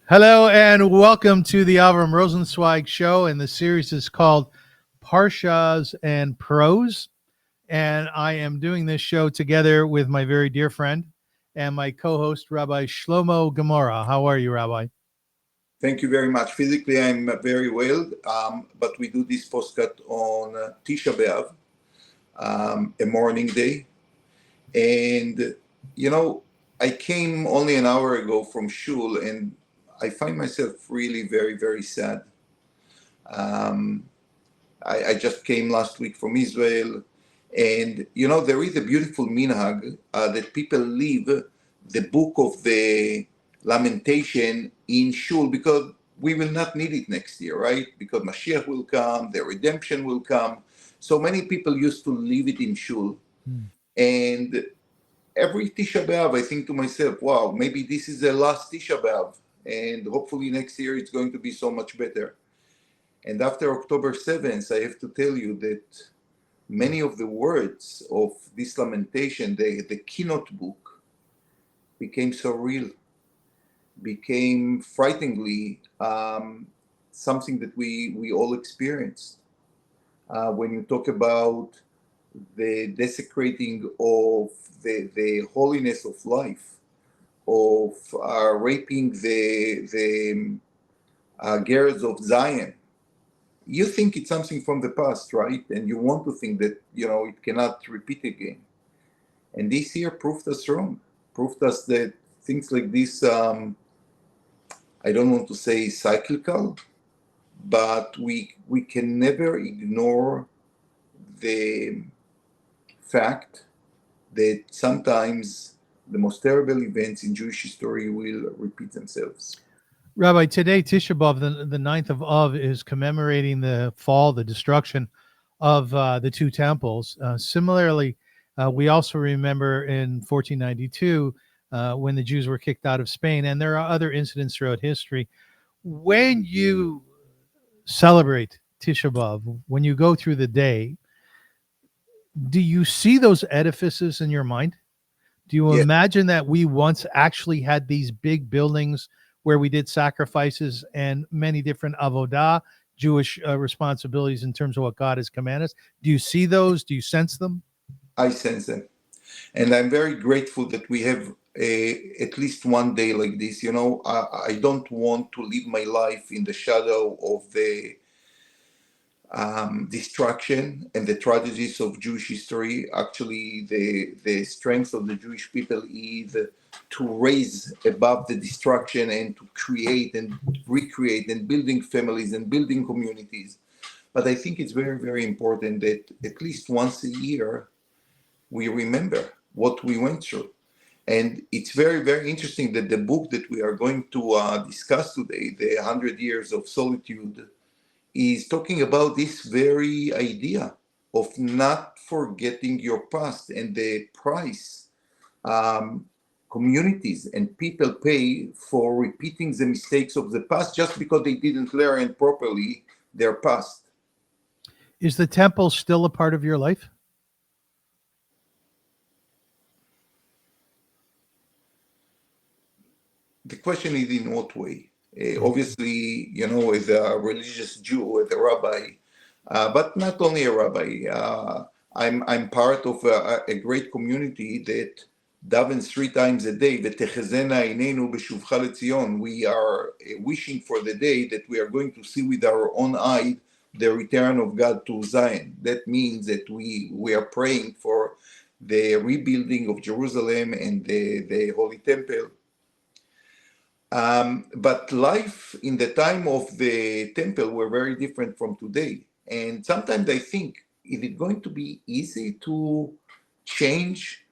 Hello and welcome to the Avrum Rosensweig show, and the series is called Parshas and Prose. And I am doing this show together with my very dear friend and my co-host, Rabbi Shlomo Gemara. How are you, Rabbi? Thank you very much. Physically, I'm very well, but we do this postcard on Tisha B'Av, a morning day. And, I came only an hour ago from Shul, and I find myself really very, very sad. Um, I just came last week from Israel, and, there is a beautiful minhag that people leave the book of the lamentation in Shul because we will not need it next year, right? Because Mashiach will come, the redemption will come. So many people used to leave it in Shul. And every Tisha B'Av, I think to myself, wow, maybe this is the last Tisha B'Av. And hopefully next year it's going to be so much better. And after October 7th, I have to tell you that many of the words of this lamentation, the keynote book, became so real, became frighteningly something that we all experienced. When you talk about the desecrating of the holiness of life, of raping the girls of Zion, you think it's something from the past, right? And you want to think that, it cannot repeat again. And this year proved us wrong, proved us that things like this, I don't want to say cyclical, but we can never ignore the fact that sometimes the most terrible events in Jewish history will repeat themselves. Rabbi, today, Tisha B'Av, the 9th of Av, is commemorating the fall, the destruction of the two temples. Similarly, we also remember in 1492 when the Jews were kicked out of Spain, and there are other incidents throughout history. When you celebrate Tisha B'Av, when you go through the day, do you see those edifices in your mind? Do you imagine that we once actually had these big buildings where we did sacrifices and many different avodah, Jewish responsibilities in terms of what God has commanded us? Do you see those? Do you sense them? I sense them. And I'm very grateful that we have at least one day like this. I don't want to live my life in the shadow of the destruction and the tragedies of Jewish history. Actually, the strength of the Jewish people is to raise above the destruction and to create and recreate and building families and building communities. But I think it's very, very important that at least once a year we remember what we went through. And it's very, very interesting that the book that we are going to discuss today, the 100 Years of Solitude, is talking about this very idea of not forgetting your past and the price communities and people pay for repeating the mistakes of the past just because they didn't learn properly their past. Is the temple still a part of your life? The question is in what way? Obviously, as a religious Jew, as a rabbi, but not only a rabbi. I'm part of a great community that davens 3 times a day. "V'techezena einenu b'shuvcha leTzion." We are wishing for the day that we are going to see with our own eye the return of God to Zion. That means that we are praying for the rebuilding of Jerusalem and the Holy Temple. But life in the time of the temple were very different from today. And sometimes I think, is it going to be easy to change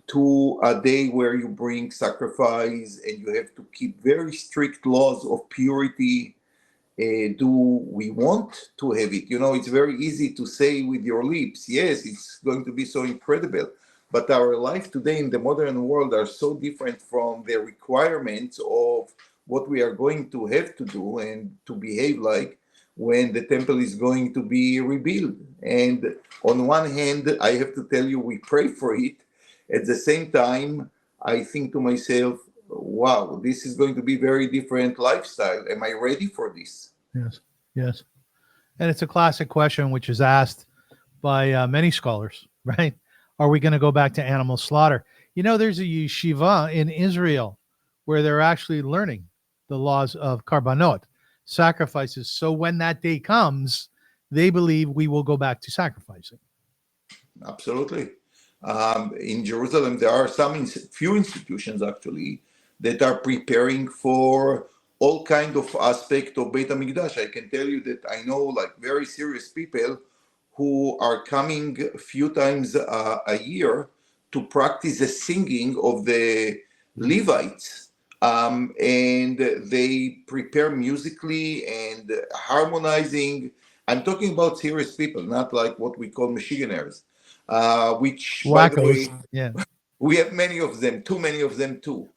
to a day where you bring sacrifice and you have to keep very strict laws of purity? Do we want to have it? It's very easy to say with your lips, yes, it's going to be so incredible. But our life today in the modern world are so different from the requirements of what we are going to have to do and to behave like when the temple is going to be rebuilt. And on one hand, I have to tell you, we pray for it. At the same time, I think to myself, wow, this is going to be very different lifestyle. Am I ready for this? Yes. Yes. And it's a classic question which is asked by many scholars, right? Are we going to go back to animal slaughter? You know, there's a yeshiva in Israel where they're actually learning the laws of karbanot, sacrifices. So when that day comes, they believe we will go back to sacrificing. Absolutely. In Jerusalem, there are few institutions actually that are preparing for all kind of aspect of Beit HaMikdash. I can tell you that I know like very serious people who are coming a few times a year to practice the singing of the Levites. And they prepare musically and harmonizing. I'm talking about serious people, not like what we call Michiganers, which, by the way, Yeah. we have many of them, too many of them too.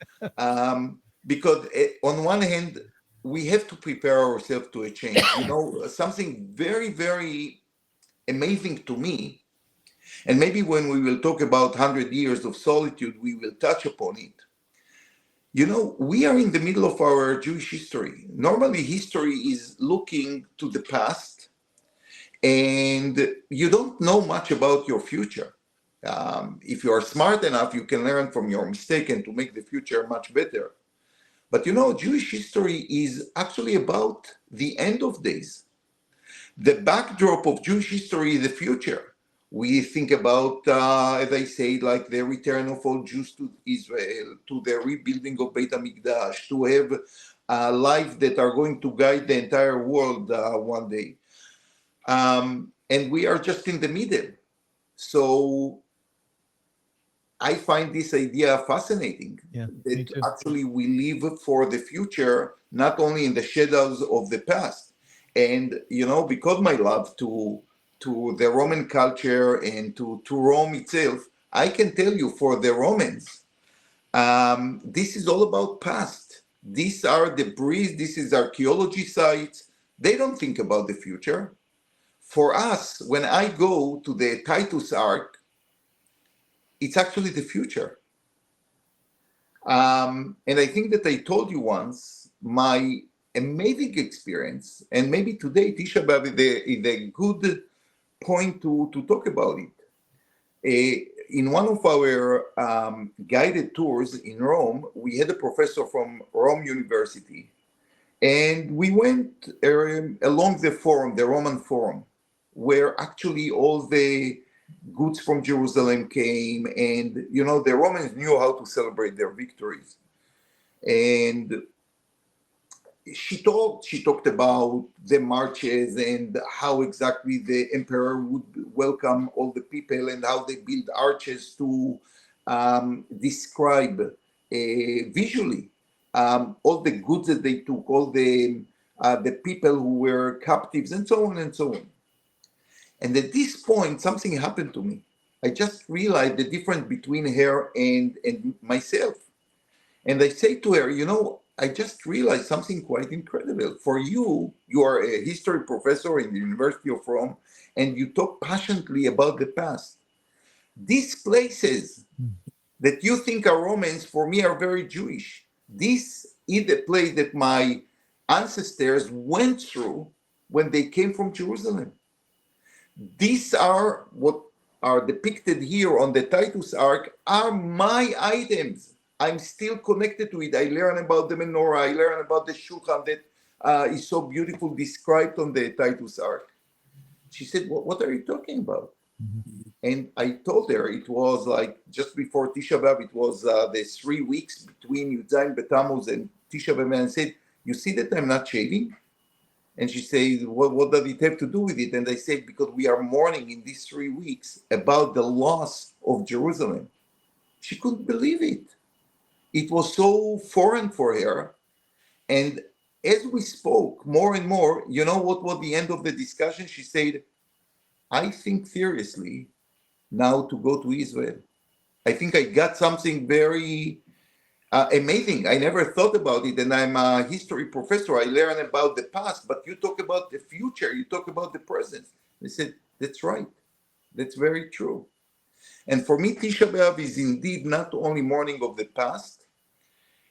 Because on one hand, we have to prepare ourselves to a change. You know, something very, very amazing to me, and maybe when we will talk about 100 Years of Solitude, we will touch upon it. You know, we are in the middle of our Jewish history. Normally, history is looking to the past, and you don't know much about your future. If you are smart enough, you can learn from your mistake and to make the future much better. But you know, Jewish history is actually about the end of days. The backdrop of Jewish history is the future. We think about, as I say, like the return of all Jews to Israel, to the rebuilding of Beit HaMikdash, to have lives that are going to guide the entire world one day. And we are just in the middle. So I find this idea fascinating, that actually we live for the future, not only in the shadows of the past. And, you know, because my love to the Roman culture and to Rome itself, I can tell you for the Romans, this is all about past. These are debris, this is archaeology sites. They don't think about the future. For us, when I go to the Titus Ark, it's actually the future. And I think that I told you once, my amazing experience, and maybe today Tisha B'Av is a good point to talk about it. In one of our guided tours in Rome, we had a professor from Rome University, and we went along the forum, the Roman Forum, where actually all the goods from Jerusalem came, and you know, the Romans knew how to celebrate their victories. And she talked about the marches and how exactly the emperor would welcome all the people and how they build arches to describe visually all the goods that they took, all the people who were captives, and so on and so on. And at this point, something happened to me. I just realized the difference between her and myself. And I say to her, you know, I just realized something quite incredible. For you, you are a history professor in the University of Rome, and you talk passionately about the past. These places that you think are Romans, for me, are very Jewish. This is the place that my ancestors went through when they came from Jerusalem. These are what are depicted here on the Titus Ark are my items. I'm still connected to it. I learn about the menorah. I learn about the shulchan that is so beautiful described on the Titus Ark. She said, what are you talking about? Mm-hmm. And I told her it was like just before Tisha B'Av, it was the 3 weeks between Yud Zayin B'Tammuz and Tisha B'Av, and I said, you see that I'm not shaving? And she says, what does it have to do with it? And I said, because we are mourning in these 3 weeks about the loss of Jerusalem. She couldn't believe it. It was so foreign for her. And as we spoke more and more, you know what was the end of the discussion? She said, I think seriously now to go to Israel. I think I got something very amazing. I never thought about it, and I'm a history professor. I learn about the past, but you talk about the future, you talk about the present. I said, that's right. That's very true. And for me, Tisha B'Av is indeed not only mourning of the past,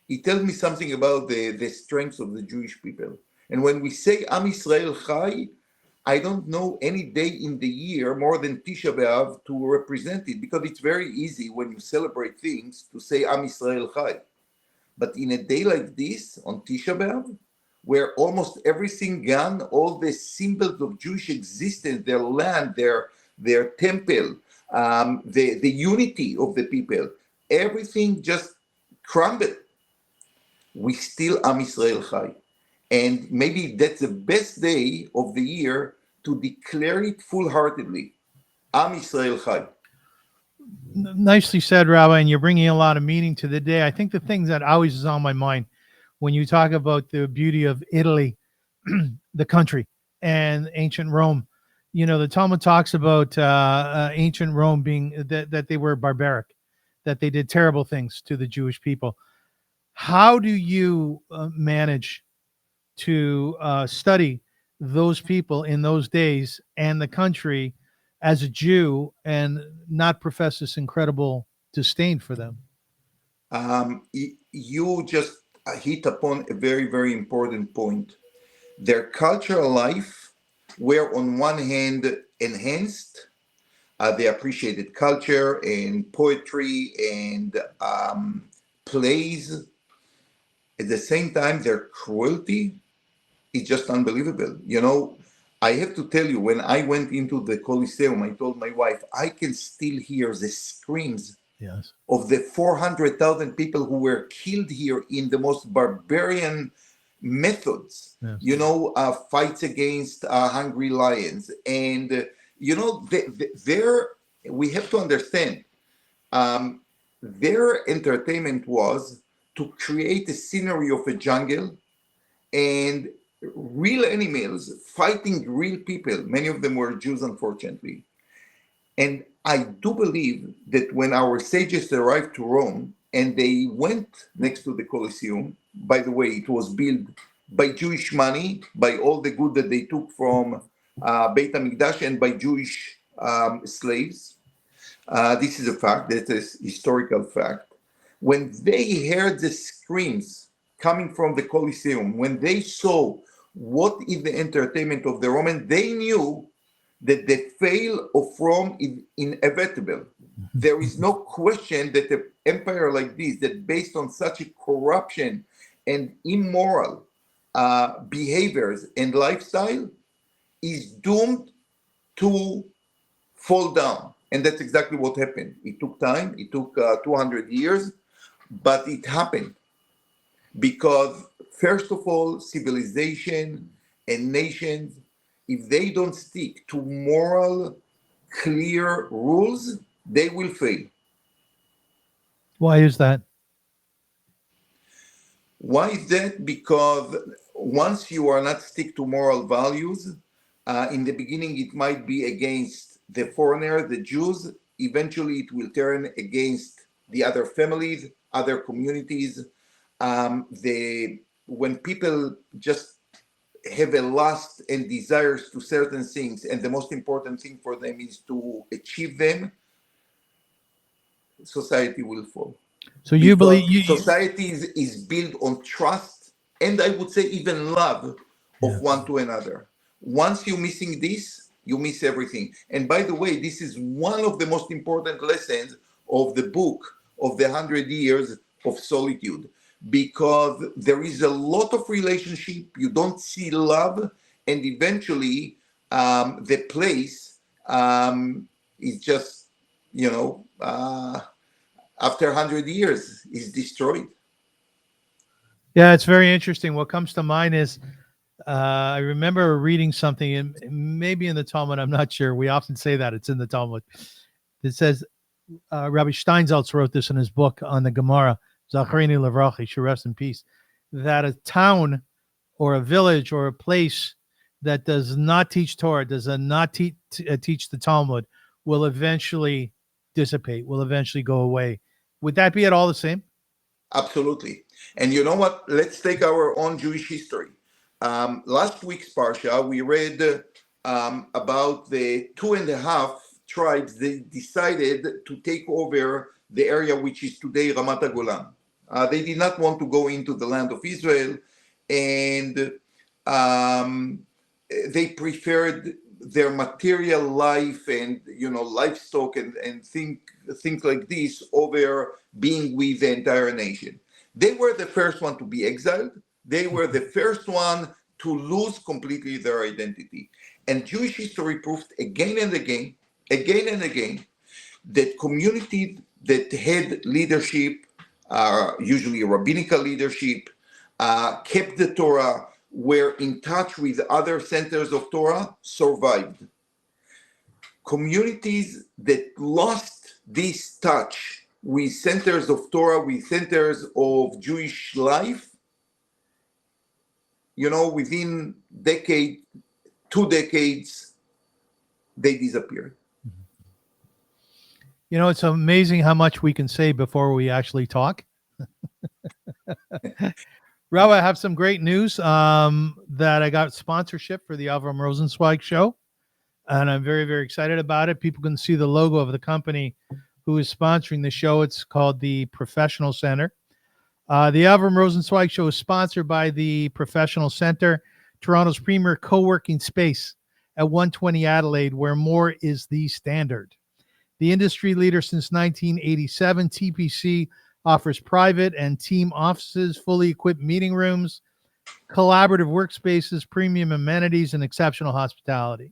it tells me something about the strengths of the Jewish people. And when we say Am Yisrael Chai, I don't know any day in the year more than Tisha B'Av to represent it, because it's very easy when you celebrate things to say Am Yisrael Chai. But in a day like this, on Tisha B'Av, where almost everything gone, all the symbols of Jewish existence, their land, their temple, the unity of the people, everything just crumbled. We still Am Yisrael Chai. And maybe that's the best day of the year to declare it full-heartedly. Am Yisrael Chai. Nicely said, Rabbi, and you're bringing a lot of meaning to the day. I think the thing that always is on my mind when you talk about the beauty of Italy, the country, and ancient Rome, the Talmud talks about ancient Rome being that they were barbaric, that they did terrible things to the Jewish people. How do you manage to study those people in those days and the country as a Jew and not profess this incredible disdain for them? You just hit upon a very, very important point. Their cultural life were on one hand enhanced. They appreciated culture and poetry and plays. At the same time, their cruelty is just unbelievable. I have to tell you, when I went into the Colosseum, I told my wife, I can still hear the screams of the 400,000 people who were killed here in the most barbarian methods. Fights against hungry lions. And, there we have to understand, their entertainment was to create a scenery of a jungle and real animals fighting real people. Many of them were Jews, unfortunately. And I do believe that when our sages arrived to Rome and they went next to the Colosseum, by the way, it was built by Jewish money, by all the good that they took from Beit HaMikdash and by Jewish slaves. This is a fact, that's a historical fact. When they heard the screams coming from the Colosseum, when they saw what is the entertainment of the Romans, they knew that the fall of Rome is inevitable. There is no question that an empire like this, that based on such a corruption and immoral behaviors and lifestyle, is doomed to fall down. And that's exactly what happened. It took time, it took 200 years, but it happened. Because, first of all, civilization and nations, if they don't stick to moral, clear rules, they will fail. Why is that? Why is that? Because once you are not stick to moral values, in the beginning it might be against the foreigner, the Jews. Eventually it will turn against the other families, other communities. When people just have a lust and desires to certain things, and the most important thing for them is to achieve them, society will fall. So you Because believe society is built on trust, and I would say even love of one to another. Once you're missing this, you miss everything. And by the way, this is one of the most important lessons of the book of the 100 Years of Solitude, because there is a lot of relationship, you don't see love, and eventually the place is just, after 100 years is destroyed. Yeah, it's very interesting. What comes to mind is I remember reading something, and maybe in the Talmud, I'm not sure. We often say that it's in the Talmud. It says, Rabbi Steinsaltz wrote this in his book on the Gemara, Zacharini Levracha, he should rest in peace, that a town or a village or a place that does not teach Torah, does not teach the Talmud, will eventually dissipate, will eventually go away. Would that be at all the same? Absolutely. And you know what? Let's take our own Jewish history. Last week's Parsha, we read about the 2.5 tribes. They decided to take over the area which is today Ramat HaGolan. They did not want to go into the land of Israel, and they preferred their material life and livestock and things like this over being with the entire nation. They were the first one to be exiled. They were the first one to lose completely their identity. And Jewish history proved again and again that communities that had leadership, usually rabbinical leadership, kept the Torah, were in touch with other centers of Torah, survived. Communities that lost this touch with centers of Torah, with centers of Jewish life, within decade, 2 decades, they disappeared. It's amazing how much we can say before we actually talk. Rabbi, I have some great news that I got sponsorship for the Avrum Rosensweig show, and I'm very, very excited about it. People can see the logo of the company who is sponsoring the show. It's called the Professional Center. The Avrum Rosensweig show is sponsored by the Professional Center, Toronto's premier co-working space at 120 Adelaide, where more is the standard. The industry leader since 1987, TPC offers private and team offices, fully equipped meeting rooms, collaborative workspaces, premium amenities, and exceptional hospitality.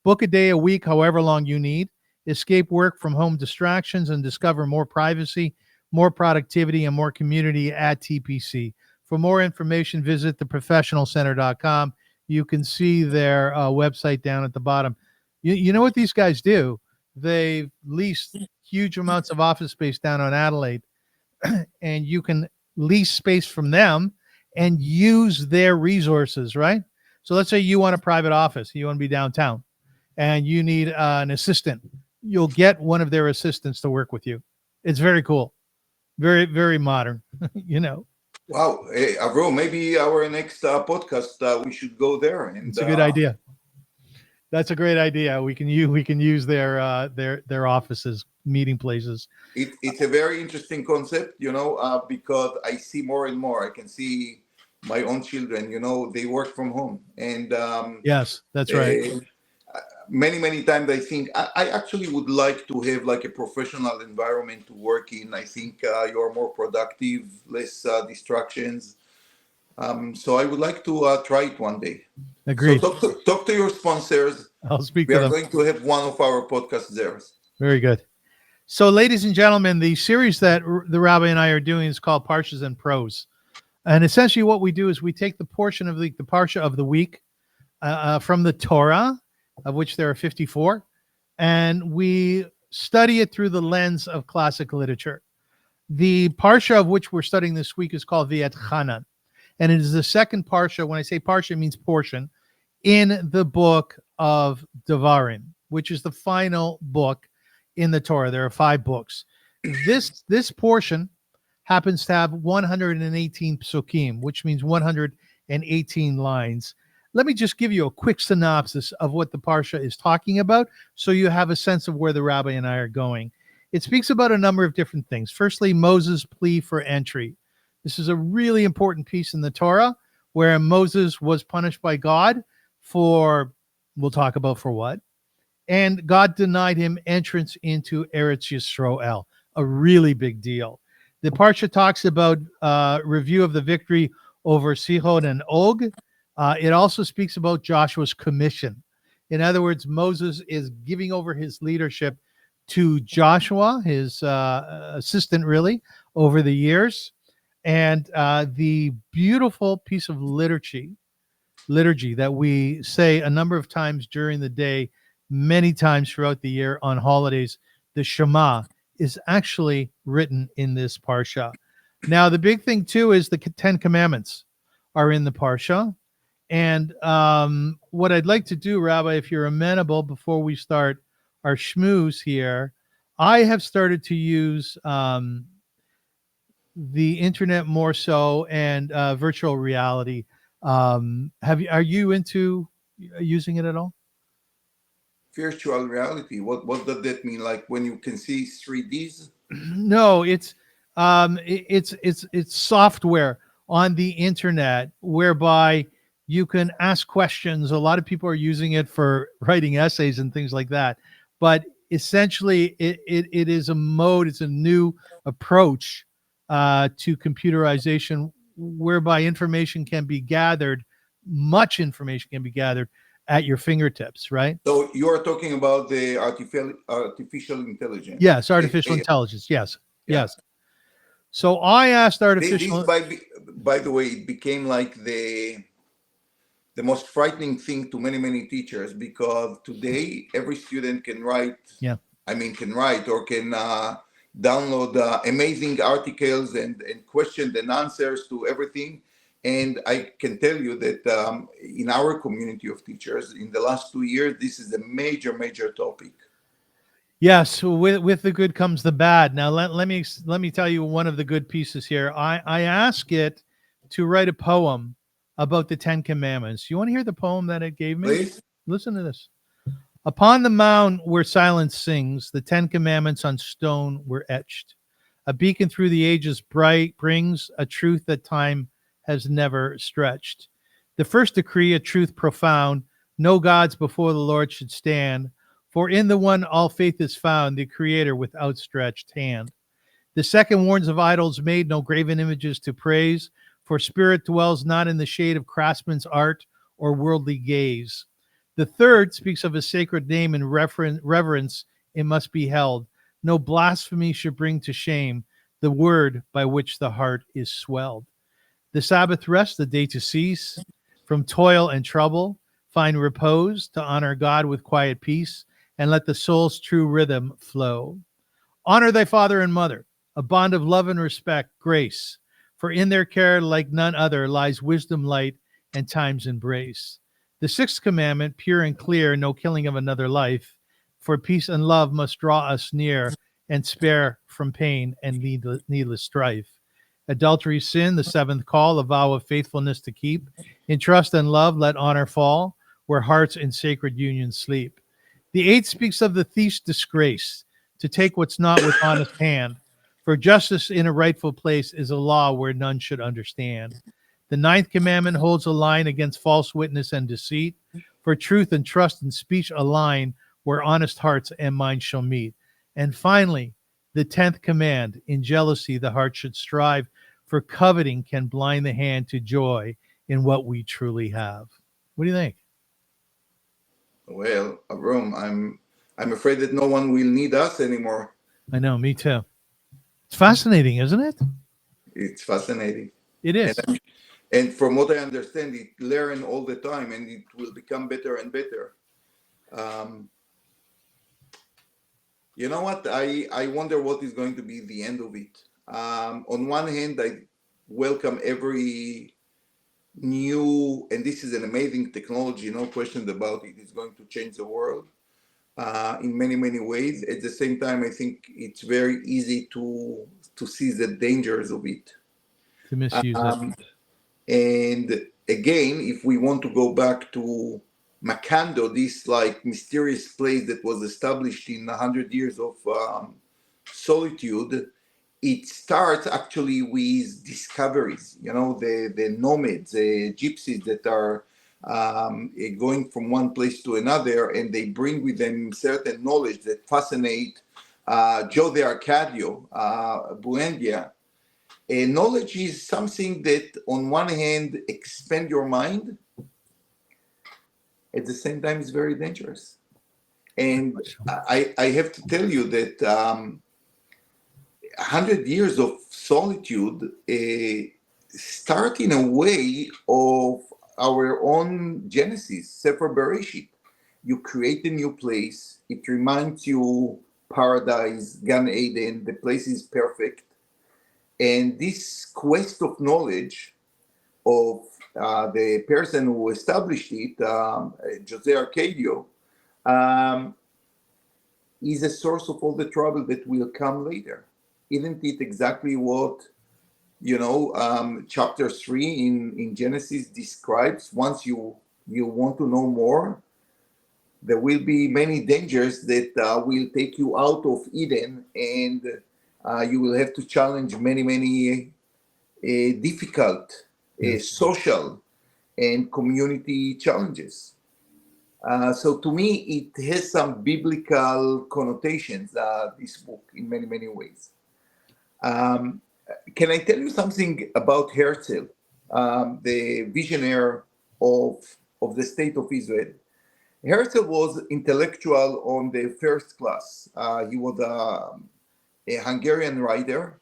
Book a day a week, however long you need. Escape work from home distractions and discover more privacy, more productivity, and more community at TPC. For more information, visit theprofessionalcenter.com. You can see their website down at the bottom. You know what these guys do? They've leased huge amounts of office space down on Adelaide, and you can lease space from them and use their resources, right? So let's say you want a private office, you want to be downtown, and you need an assistant. You'll get one of their assistants to work with you. It's very cool. Very, very modern, Wow. Hey, Avrum, maybe our next podcast, we should go there. And it's a good idea. That's a great idea. We can use their offices, meeting places. It's a very interesting concept, because I see more and more. I can see my own children, they work from home, and yes, that's right. Many times I think I actually would like to have like a professional environment to work in. I think you're more productive, less distractions. So I would like to try it one day. Agreed. So talk to your sponsors. I'll speak to them. We are going to have one of our podcasts there. Very good. So, ladies and gentlemen, the series that the Rabbi and I are doing is called Parshas and Prose. And essentially what we do is we take the portion of the Parsha of the week from the Torah, of which there are 54, and we study it through the lens of classic literature. The Parsha of which we're studying this week is called Vae'etchanan, and it is the second Parsha. When I say Parsha, it means portion, in the book of Devarim, which is the final book in the Torah. There are 5 books. This portion happens to have 118 psukim, which means 118 lines. Let me just give you a quick synopsis of what the Parsha is talking about so you have a sense of where the Rabbi and I are going. It speaks about a number of different things. Firstly, Moses' plea for entry. This is a really important piece in the Torah where Moses was punished by God for, we'll talk about for what, and God denied him entrance into Eretz Yisroel, a really big deal. The Parsha talks about review of the victory over Sihon and Og. It also speaks about Joshua's commission. In other words, Moses is giving over his leadership to Joshua, his assistant, really, over the years. And the beautiful piece of liturgy that we say a number of times during the day, many times throughout the year on holidays, the Shema, is actually written in this Parsha. Now, the big thing, too, is the 10 Commandments are in the Parsha. And what I'd like to do, Rabbi, if you're amenable, before we start our schmooze here, I have started to use the internet more so and virtual reality. Are you into using it at all? Virtual reality. What does that mean? Like when you can see 3Ds? No, it's It's software on the internet whereby you can ask questions. A lot of people are using it for writing essays and things like that. But essentially, it is a mode. It's a new approach to computerization, whereby information can be gathered. Much information can be gathered at your fingertips, right? So you are talking about the artificial intelligence. Yes, artificial intelligence. Yes, Yeah. yes. So I asked This, artificial. by the way, it became like the most frightening thing to many teachers, because today every student can write. Yeah. Can write or can download amazing articles and questions and answers to everything. And I can tell you that in our community of teachers, in the last 2 years, this is a major topic. Yes, with the good comes the bad. Now let me tell you one of the good pieces here. I ask it to write a poem about the 10 Commandments. You want to hear the poem that it gave me? Please? Listen to this. Upon the mount where silence sings, the 10 Commandments on stone were etched. A beacon through the ages bright brings a truth that time has never stretched. The first decree, a truth profound, no gods before the Lord should stand, for in the one all faith is found, the Creator with outstretched hand. The second warns of idols made, no graven images to praise, for spirit dwells not in the shade of craftsman's art or worldly gaze. The third speaks of a sacred name in reverence it must be held. No blasphemy should bring to shame the word by which the heart is swelled. The Sabbath rest, the day to cease from toil and trouble, find repose to honor God with quiet peace, and let the soul's true rhythm flow. Honor thy father and mother, a bond of love and respect, grace, for in their care like none other lies wisdom, light, and time's embrace. The sixth commandment, pure and clear, no killing of another life, for peace and love must draw us near and spare from pain and needless strife. Adultery sin, the seventh call, a vow of faithfulness to keep. In trust and love let honor fall, where hearts in sacred union sleep. The eighth speaks of the thief's disgrace, to take what's not with honest hand, for justice in a rightful place is a law where none should understand. The ninth commandment holds a line against false witness and deceit, for truth and trust and speech align, where honest hearts and minds shall meet. And finally, the 10th command, in jealousy the heart should strive, for coveting can blind the hand to joy in what we truly have. What do you think? Well, Avrum, I'm afraid that no one will need us anymore. I know, me too. It's fascinating, isn't it? It's fascinating. It is. And from what I understand, it learns all the time, and it will become better and better. You know what? I wonder what is going to be the end of it. On one hand, I welcome every new, and this is an amazing technology, no question about it. It's going to change the world in many ways. At the same time, I think it's very easy to see the dangers of it. To misuse it. And again, if we want to go back to Macondo, this like mysterious place that was established in 100 Years of Solitude, it starts actually with discoveries. You know, the nomads, the gypsies that are going from one place to another, and they bring with them certain knowledge that fascinate Jose Arcadio, Buendía. Knowledge is something that on one hand expand your mind, at the same time is very dangerous. And I have to tell you that 100 Years of Solitude start in a way of our own Genesis, Sefer Bereshit. You create a new place. It reminds you paradise, Gan Eden, the place is perfect. And this quest of knowledge of the person who established it, Jose Arcadio, is a source of all the trouble that will come later. Isn't it exactly what, chapter 3 in Genesis describes? Once you want to know more, there will be many dangers that will take you out of Eden and You will have to challenge many difficult social and community challenges. So to me, it has some biblical connotations, this book, in many ways. Can I tell you something about Herzl, the visionary of the state of Israel? Herzl was intellectual on the first class. He was a Hungarian writer,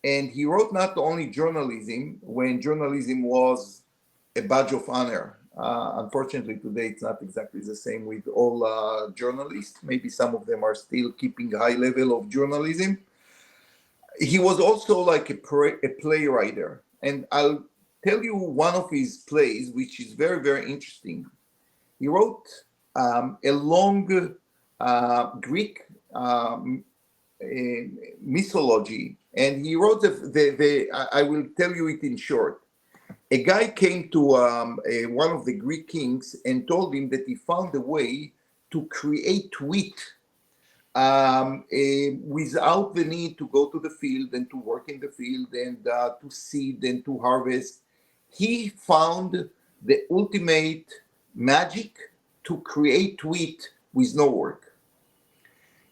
and he wrote not only journalism when journalism was a badge of honor. Unfortunately, today it's not exactly the same with all journalists. Maybe some of them are still keeping a high level of journalism. He was also like a playwright, and I'll tell you one of his plays, which is very interesting. He wrote a long Greek mythology, and he wrote I will tell you it in short. A guy came to one of the Greek kings and told him that he found a way to create wheat without the need to go to the field and to work in the field and to seed and to harvest. He found the ultimate magic to create wheat with no work.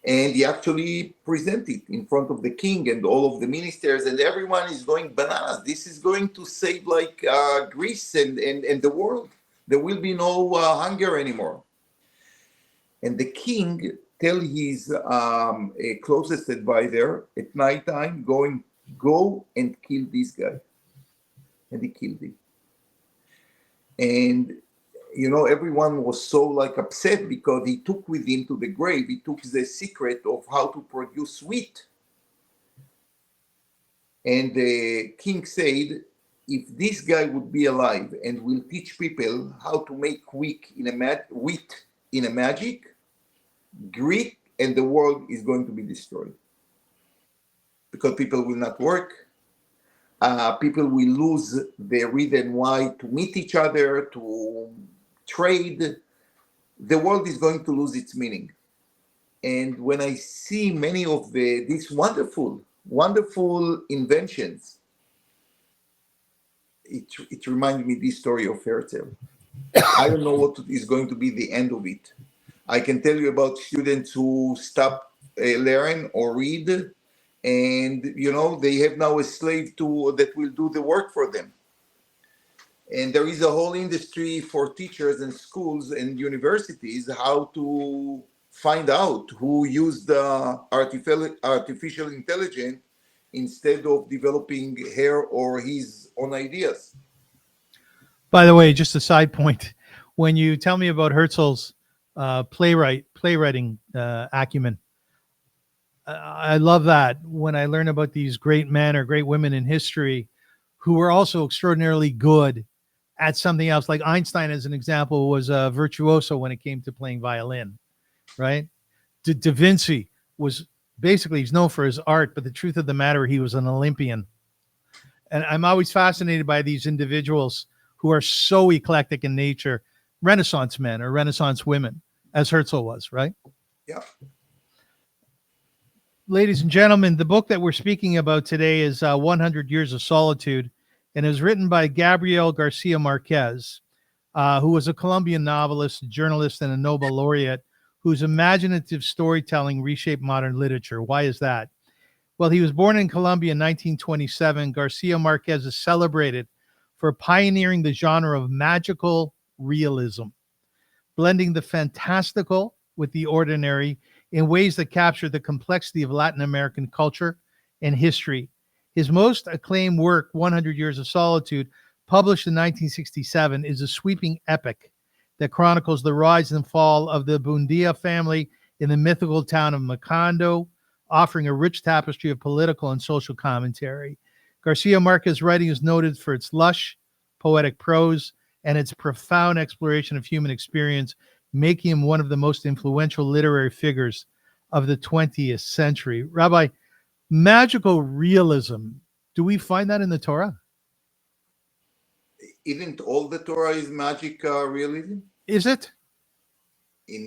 And he actually presented in front of the king and all of the ministers, and everyone is going bananas. This is going to save like Greece and the world. There will be no hunger anymore. And the king tell his closest advisor at nighttime, go and kill this guy. And he killed him. And everyone was so like upset because he took with him to the grave, he took the secret of how to produce wheat. And the king said, if this guy would be alive and will teach people how to make wheat in a magic, Greek and the world is going to be destroyed. Because people will not work. People will lose their reason why to meet each other, to trade. The world is going to lose its meaning. And when I see many of these wonderful inventions, it reminds me this story of Herzl. I don't know what is going to be the end of it. I can tell you about students who stop learn or read, and they have now a slave that will do the work for them. And there is a whole industry for teachers and schools and universities how to find out who used artificial intelligence instead of developing her or his own ideas. By the way, just a side point, when you tell me about Herzl's playwriting acumen, I love that when I learn about these great men or great women in history who were also extraordinarily good at something else. Like Einstein, as an example, was a virtuoso when it came to playing violin, right? Da Vinci was basically, he's known for his art, but the truth of the matter, he was an Olympian. And I'm always fascinated by these individuals who are so eclectic in nature, Renaissance men or Renaissance women, as Herzl was, right? Yeah. Ladies and gentlemen, the book that we're speaking about today is 100 Years of Solitude, and it was written by Gabriel García Márquez, who was a Colombian novelist, journalist, and a Nobel laureate whose imaginative storytelling reshaped modern literature. Why is that? Well, he was born in Colombia in 1927. García Márquez is celebrated for pioneering the genre of magical realism, blending the fantastical with the ordinary in ways that capture the complexity of Latin American culture and history. His most acclaimed work, 100 Years of Solitude, published in 1967, is a sweeping epic that chronicles the rise and fall of the Buendía family in the mythical town of Macondo, offering a rich tapestry of political and social commentary. García Márquez's writing is noted for its lush, poetic prose and its profound exploration of human experience, making him one of the most influential literary figures of the 20th century. Rabbi, magical realism, do we find that in the Torah? Isn't all the Torah is magic realism? Is it?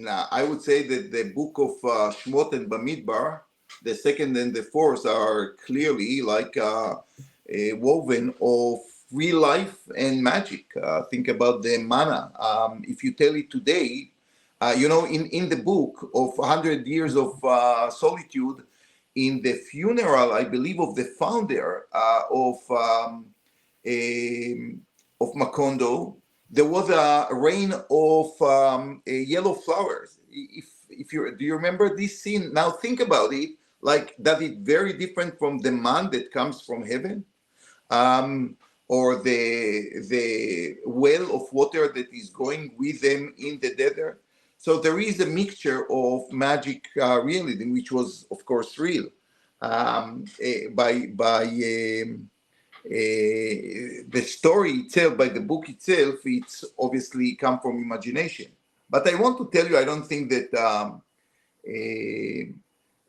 I would say that the book of Shmot and Bamidbar the second and the fourth are clearly like woven of real life and magic. Think about the manna. If you tell it today, in the book of 100 Years of Solitude, in the funeral, I believe, of the founder of Macondo, there was a rain of yellow flowers. Do you remember this scene? Now think about it. Like, that is very different from the man that comes from heaven, or the well of water that is going with them in the desert. So there is a mixture of magic realism, which was, of course, real. The story itself, by the book itself, it's obviously come from imagination. But I want to tell you, I don't think that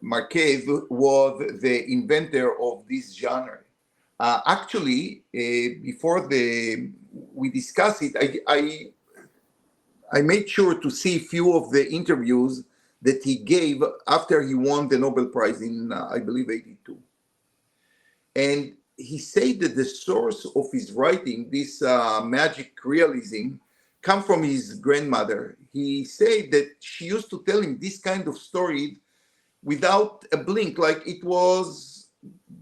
Márquez was the inventor of this genre. Actually, before we discuss it, I made sure to see a few of the interviews that he gave after he won the Nobel Prize in, I believe, 82. And he said that the source of his writing, this magic realism, come from his grandmother. He said that she used to tell him this kind of story without a blink, like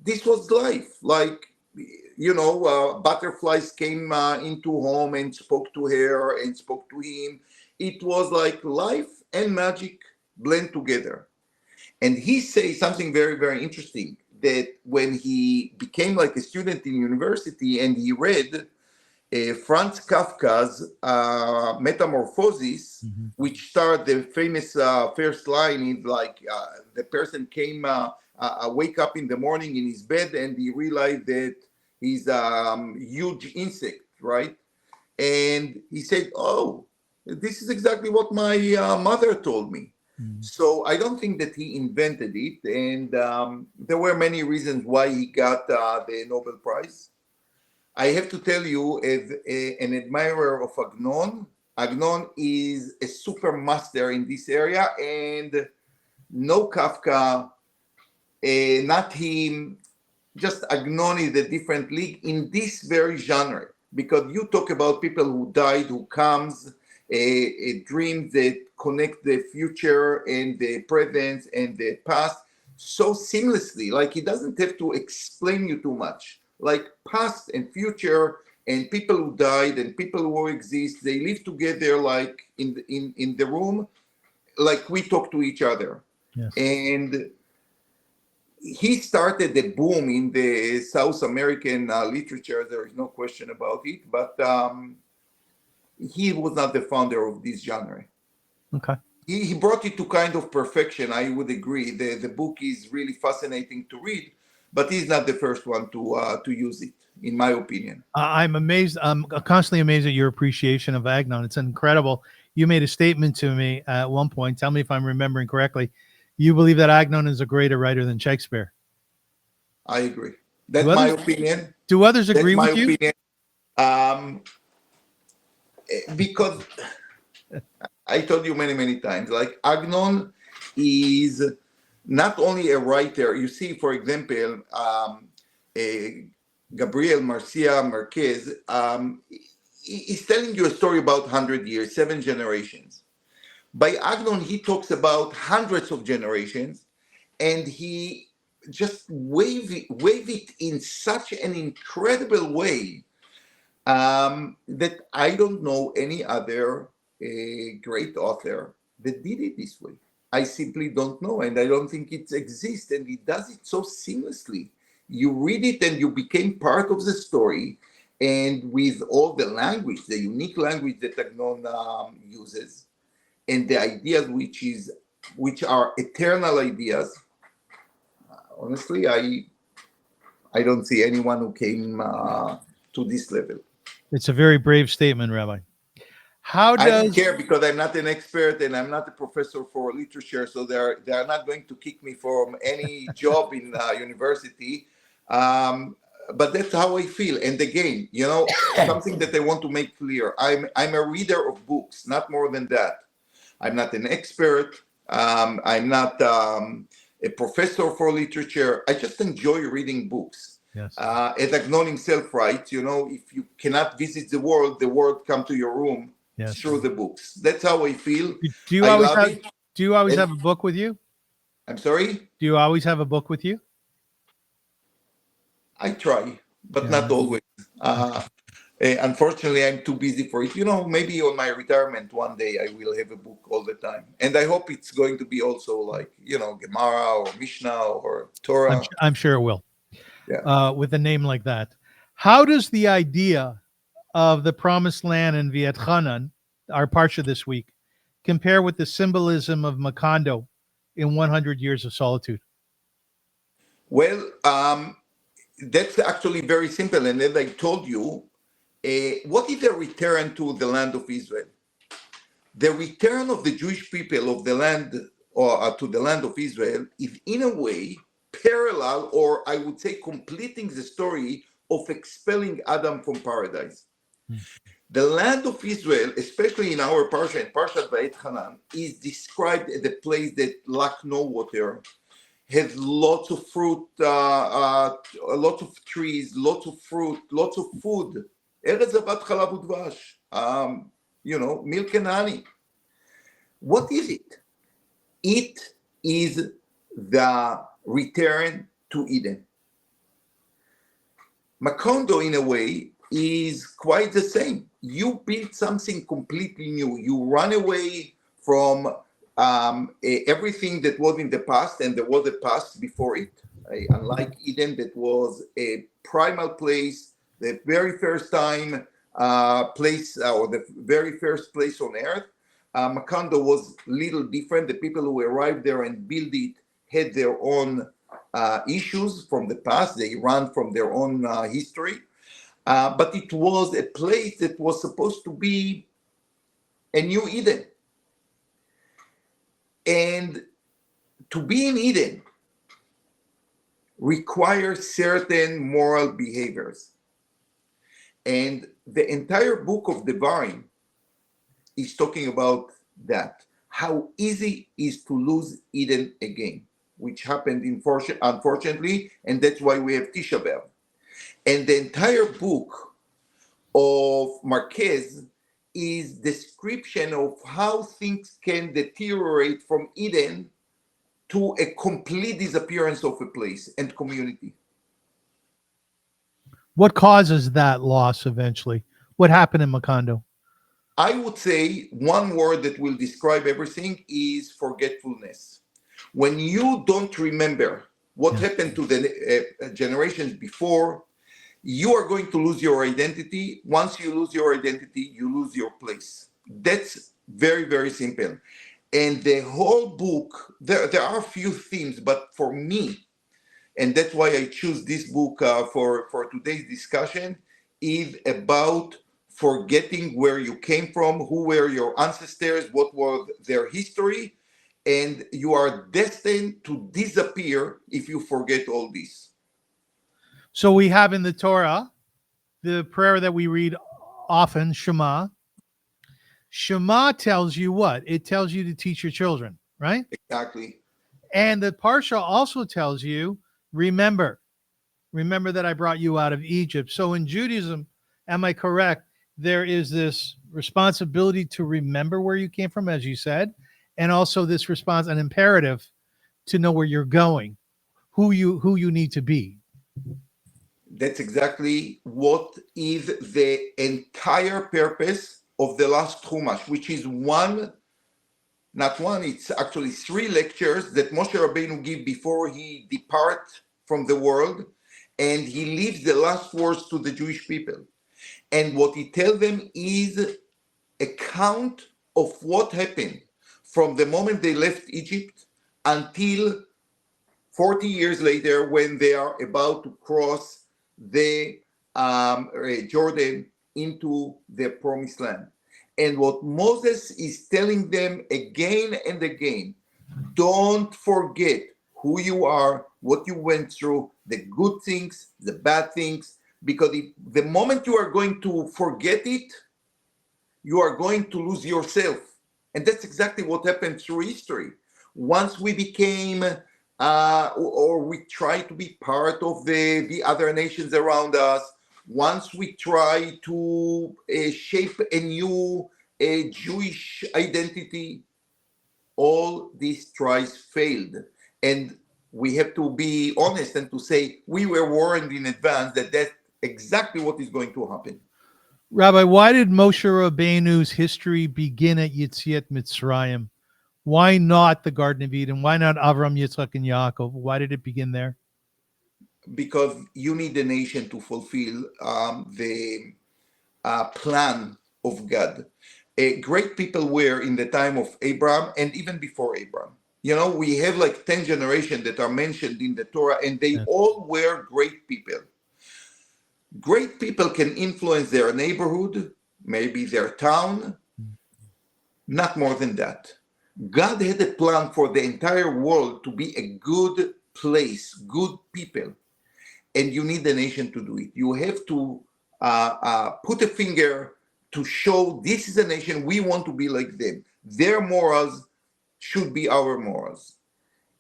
this was life. Like, butterflies came into home and spoke to her and spoke to him. It was like life and magic blend together. And he says something very, very interesting, that when he became like a student in university and he read Franz Kafka's Metamorphosis, Mm-hmm. which started the famous first line is like the person came, wake up in the morning in his bed and he realized that he's a huge insect, right? And he said, oh, this is exactly what my mother told me. Mm-hmm. So I don't think that he invented it. And there were many reasons why he got the Nobel Prize. I have to tell you, as an admirer of Agnon is a super master in this area, and no Kafka, not him, just Agnon is a different league in this very genre, because you talk about people who died, who comes, a dream that connect the future and the present and the past so seamlessly, like he doesn't have to explain you too much. Like past and future and people who died and people who exist, they live together like in the room, like we talk to each other. Yes. And he started the boom in the South American literature. There is no question about it, but he was not the founder of this genre. Okay. He brought it to kind of perfection. I would agree. The book is really fascinating to read, but he's not the first one to use it, in my opinion. I'm amazed. I'm constantly amazed at your appreciation of Agnon. It's incredible. You made a statement to me at one point. Tell me if I'm remembering correctly. You believe that Agnon is a greater writer than Shakespeare. I agree. That's my opinion. Do others agree with you? Opinion. Because I told you many times, like Agnon is not only a writer. You see, for example, Gabriel Márquez is telling you a story about 100 years, 7 generations. By Agnon, he talks about hundreds of generations, and he just wave it in such an incredible way that I don't know any other great author that did it this way. I simply don't know, and I don't think it exists, and he does it so seamlessly. You read it and you became part of the story, and with all the language, the unique language that Agnon uses, and the ideas which are eternal ideas. Honestly, I don't see anyone who came to this level. It's a very brave statement, Rabbi. I don't care, because I'm not an expert and I'm not a professor for literature, so they are not going to kick me from any job in university. But that's how I feel. And again, something that I want to make clear: I'm a reader of books, not more than that. I'm not an expert. I'm not a professor for literature. I just enjoy reading books. Yes. As Agnon himself writes, if you cannot visit the world come to your room Yes. through the books. That's how I feel. Do you I always love have? it. Do you always And- have a book with you? I'm sorry? Do you always have a book with you? I try, but Yeah. not always. Unfortunately, I'm too busy for it. Maybe on my retirement one day I will have a book all the time. And I hope it's going to be also like, Gemara or Mishnah or Torah. I'm sure it will. Yeah. With a name like that. How does the idea of the promised land and VAETCHANAN, our Parsha this week, compare with the symbolism of Macondo in 100 Years of Solitude? Well, that's actually very simple. And as I told you, what is a return to the land of Israel? The return of the Jewish people of the land or to the land of Israel is in a way parallel, or I would say completing the story of expelling Adam from paradise. The land of Israel, especially in our Parsha, in Parsha VAETCHANAN, is described as a place that lacks no water, has lots of fruit, lots of trees, lots of fruit, lots of food. Eretz zavat chalav udvash, milk and honey. What is it? It is the return to Eden. Macondo, in a way, is quite the same. You build something completely new. You run away from everything that was in the past, and there was a past before it. Unlike Eden, that was a primal place, the very first time place, or the very first place on earth. Macondo was a little different. The people who arrived there and built it had their own issues from the past. They ran from their own history. But it was a place that was supposed to be a new Eden. And to be in Eden requires certain moral behaviors. And the entire book of Devarim is talking about that. How easy it is to lose Eden again, which happened unfortunately, and that's why we have Tisha B'Av. And the entire book of Márquez is description of how things can deteriorate from Eden to a complete disappearance of a place and community. What causes that loss eventually? What happened in Macondo? I would say one word that will describe everything is forgetfulness. When you don't remember what happened to the generations before, you are going to lose your identity. Once you lose your identity, you lose your place. That's very, very simple. And the whole book, there are a few themes, but for me, and that's why I choose this book for today's discussion, is about forgetting where you came from, who were your ancestors, what was their history, and you are destined to disappear if you forget all this. So we have in the Torah, the prayer that we read often, Shema. Shema tells you what? It tells you to teach your children, right? Exactly. And the Parsha also tells you, remember that I brought you out of Egypt. So in Judaism, am I correct? There is this responsibility to remember where you came from, as you said, and also this response, an imperative to know where you're going, who you need to be. That's exactly what is the entire purpose of the last Chumash, which is it's actually 3 lectures that Moshe Rabbeinu give before he departs from the world, and he leaves the last words to the Jewish people. And what he tells them is a count of what happened from the moment they left Egypt until 40 years later when they are about to cross the Jordan into the promised land. And what Moses is telling them again and again, don't forget who you are, what you went through, the good things, the bad things, because if the moment you are going to forget it, you are going to lose yourself. And that's exactly what happened through history. Once we became or we try to be part of the other nations around us, once we try to shape a new Jewish identity, all these tries failed. And we have to be honest and to say we were warned in advance that that's exactly what is going to happen. Rabbi, why did Moshe Rabbeinu's history begin at Yetziat Mitzrayim? Why not the Garden of Eden? Why not Avram, Yitzchak, and Yaakov? Why did it begin there? Because you need a nation to fulfill the plan of God. Great people were in the time of Abraham and even before Abraham. You know, we have like 10 generations that are mentioned in the Torah, and they all were great people. Great people can influence their neighborhood, maybe their town, not more than that. God had a plan for the entire world to be a good place, good people, and you need the nation to do it. You have to put a finger to show this is a nation, we want to be like them. Their morals should be our morals.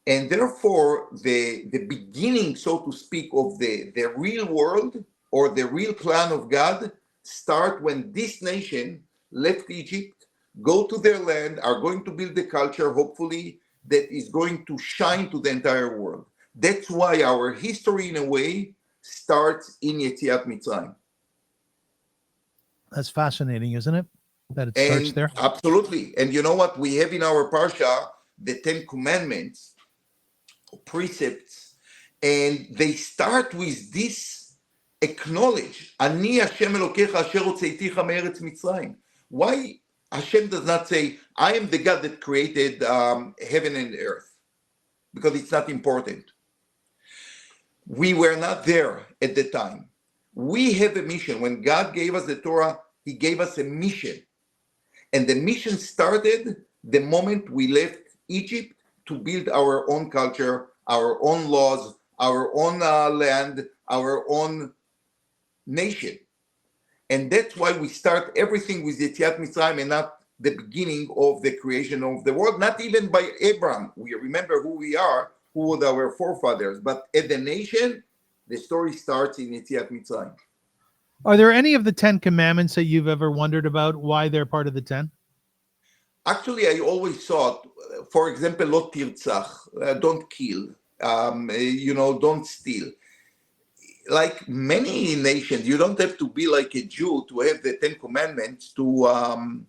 And therefore, the beginning, so to speak, of the real world or the real plan of God start when this nation left Egypt, go to their land, are going to build a culture, hopefully, that is going to shine to the entire world. That's why our history, in a way, starts in Yetziat Mitzrayim. That's fascinating, isn't it? That it starts there? Absolutely. And you know what? We have in our Parsha the 10 commandments, precepts, and they start with this acknowledge, Ani Hashem Elokecha asher hotzeiticha me'eretz Mitzrayim. Why Hashem does not say, I am the God that created heaven and earth? Because it's not important. We were not there at the time. We have a mission. When God gave us the Torah, He gave us a mission. And the mission started the moment we left Egypt to build our own culture, our own laws, our own land, our own nation. And that's why we start everything with Yetziat Mitzrayim and not the beginning of the creation of the world, not even by Abraham. We remember who we are, who were our forefathers. But as a nation, the story starts in Yetziat Mitzrayim. Are there any of the 10 commandments that you've ever wondered about why they're part of the 10? Actually, I always thought, for example, lo tirtzach, don't kill, don't steal. Like many nations, you don't have to be like a Jew to have the 10 commandments to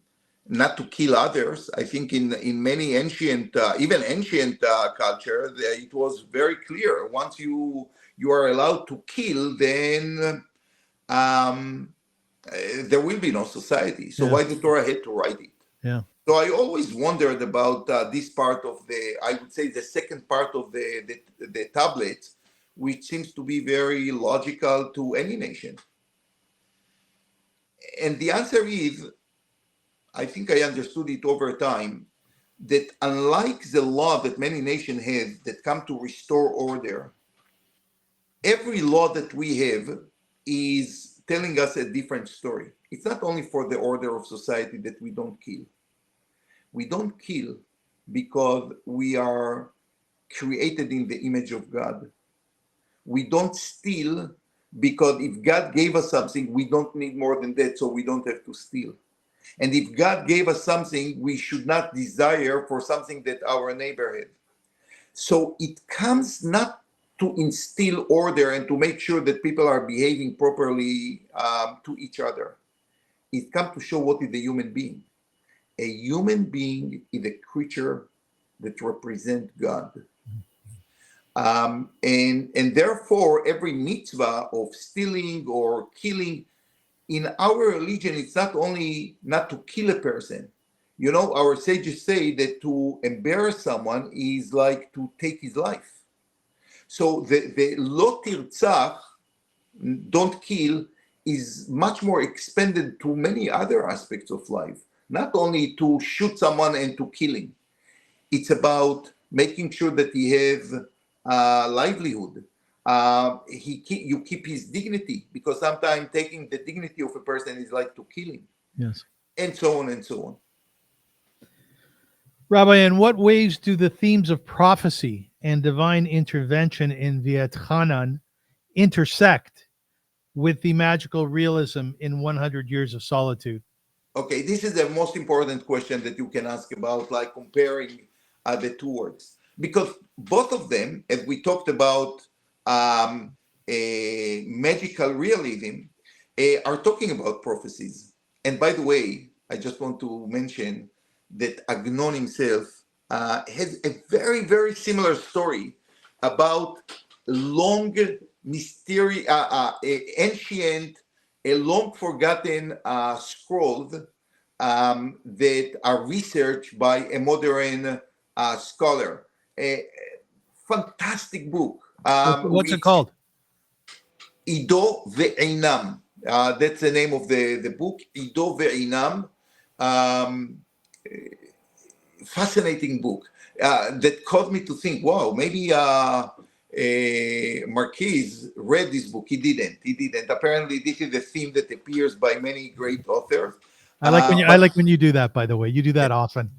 not to kill others. I think in many ancient, even ancient culture, it was very clear. Once you are allowed to kill, then there will be no society. So why the Torah had to write it? Yeah. So I always wondered about this part of I would say the second part of the tablet, which seems to be very logical to any nation. And the answer is, I think I understood it over time, that unlike the law that many nations have that come to restore order, every law that we have is telling us a different story. It's not only for the order of society that we don't kill. We don't kill because we are created in the image of God. We don't steal because if God gave us something, we don't need more than that, so we don't have to steal. And if God gave us something, we should not desire for something that our neighbor had. So it comes not to instill order and to make sure that people are behaving properly to each other. It comes to show what is a human being. A human being is a creature that represents God. And therefore, every mitzvah of stealing or killing, in our religion, it's not only not to kill a person. You know, our sages say that to embarrass someone is like to take his life. So the lo tirtzach, don't kill, is much more expanded to many other aspects of life. Not only to shoot someone and to kill him. It's making sure that he has livelihood. You keep his dignity, because sometimes taking the dignity of a person is like to kill him. Yes. And so on and so on. Rabbi, in what ways do the themes of prophecy and divine intervention in VAETCHANAN intersect with the magical realism in 100 Years of Solitude? Okay, this is the most important question that you can ask about, like comparing the two words, because both of them, as we talked about, a magical realism, are talking about prophecies. And by the way, I just want to mention that Agnon himself has a very, very similar story about long, mysterious, ancient, long forgotten scrolls that are researched by a modern scholar. A fantastic book. What's it called? Ido Ve'inam. That's the name of the book. Ido Ve'inam. Fascinating book that caused me to think, wow, maybe Márquez read this book. He didn't. Apparently, this is a theme that appears by many great authors. I like when you do that, by the way. You do that often.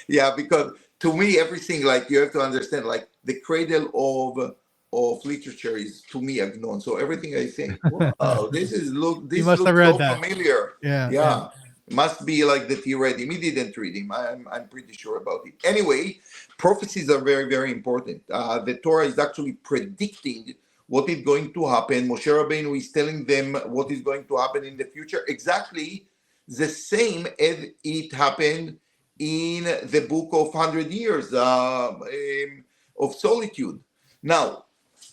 Yeah, because to me, everything, like, you have to understand, like, the cradle of literature is, to me, Agnon. So everything I think, wow, this looks so familiar. Yeah. Must be like that he read him. He didn't read him. I'm pretty sure about it. Anyway, prophecies are very, very important. The Torah is actually predicting what is going to happen. Moshe Rabbeinu is telling them what is going to happen in the future, exactly the same as it happened in the book of 100 Years of Solitude. Now,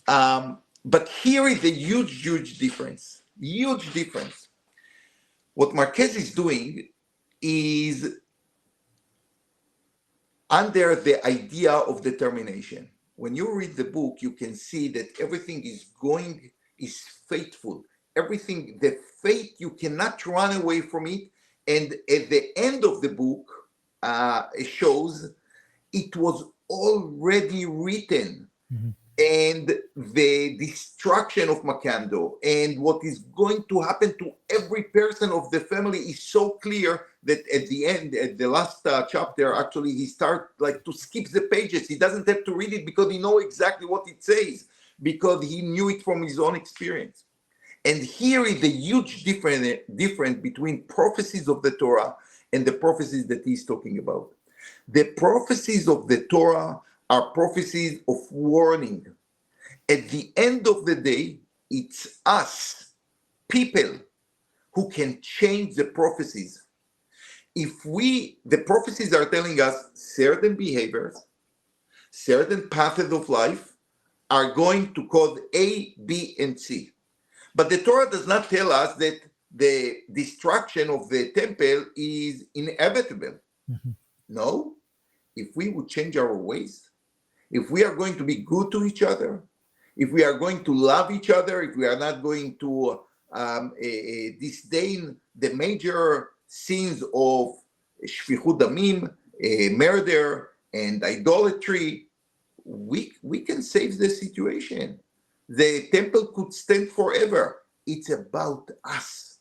but here is a huge, huge difference. Huge difference. What Márquez is doing is under the idea of determination. When you read the book, you can see that everything is faithful. Everything, the fate, you cannot run away from it. And at the end of the book, it shows it was already written. Mm-hmm. And the destruction of Macondo and what is going to happen to every person of the family is so clear that at the end, at the last chapter, actually, he starts like to skip the pages. He doesn't have to read it because he knows exactly what it says, because he knew it from his own experience. And here is the huge difference between prophecies of the Torah and the prophecies that he's talking about. The prophecies of the Torah are prophecies of warning. At the end of the day, it's us, people, who can change the prophecies. The prophecies are telling us certain behaviors, certain paths of life are going to cause A, B, and C. But the Torah does not tell us that the destruction of the temple is inevitable. Mm-hmm. No, if we would change our ways, if we are going to be good to each other, if we are going to love each other, if we are not going to disdain the major sins of shfichut damim, murder, and idolatry, we can save the situation. The temple could stand forever. It's about us.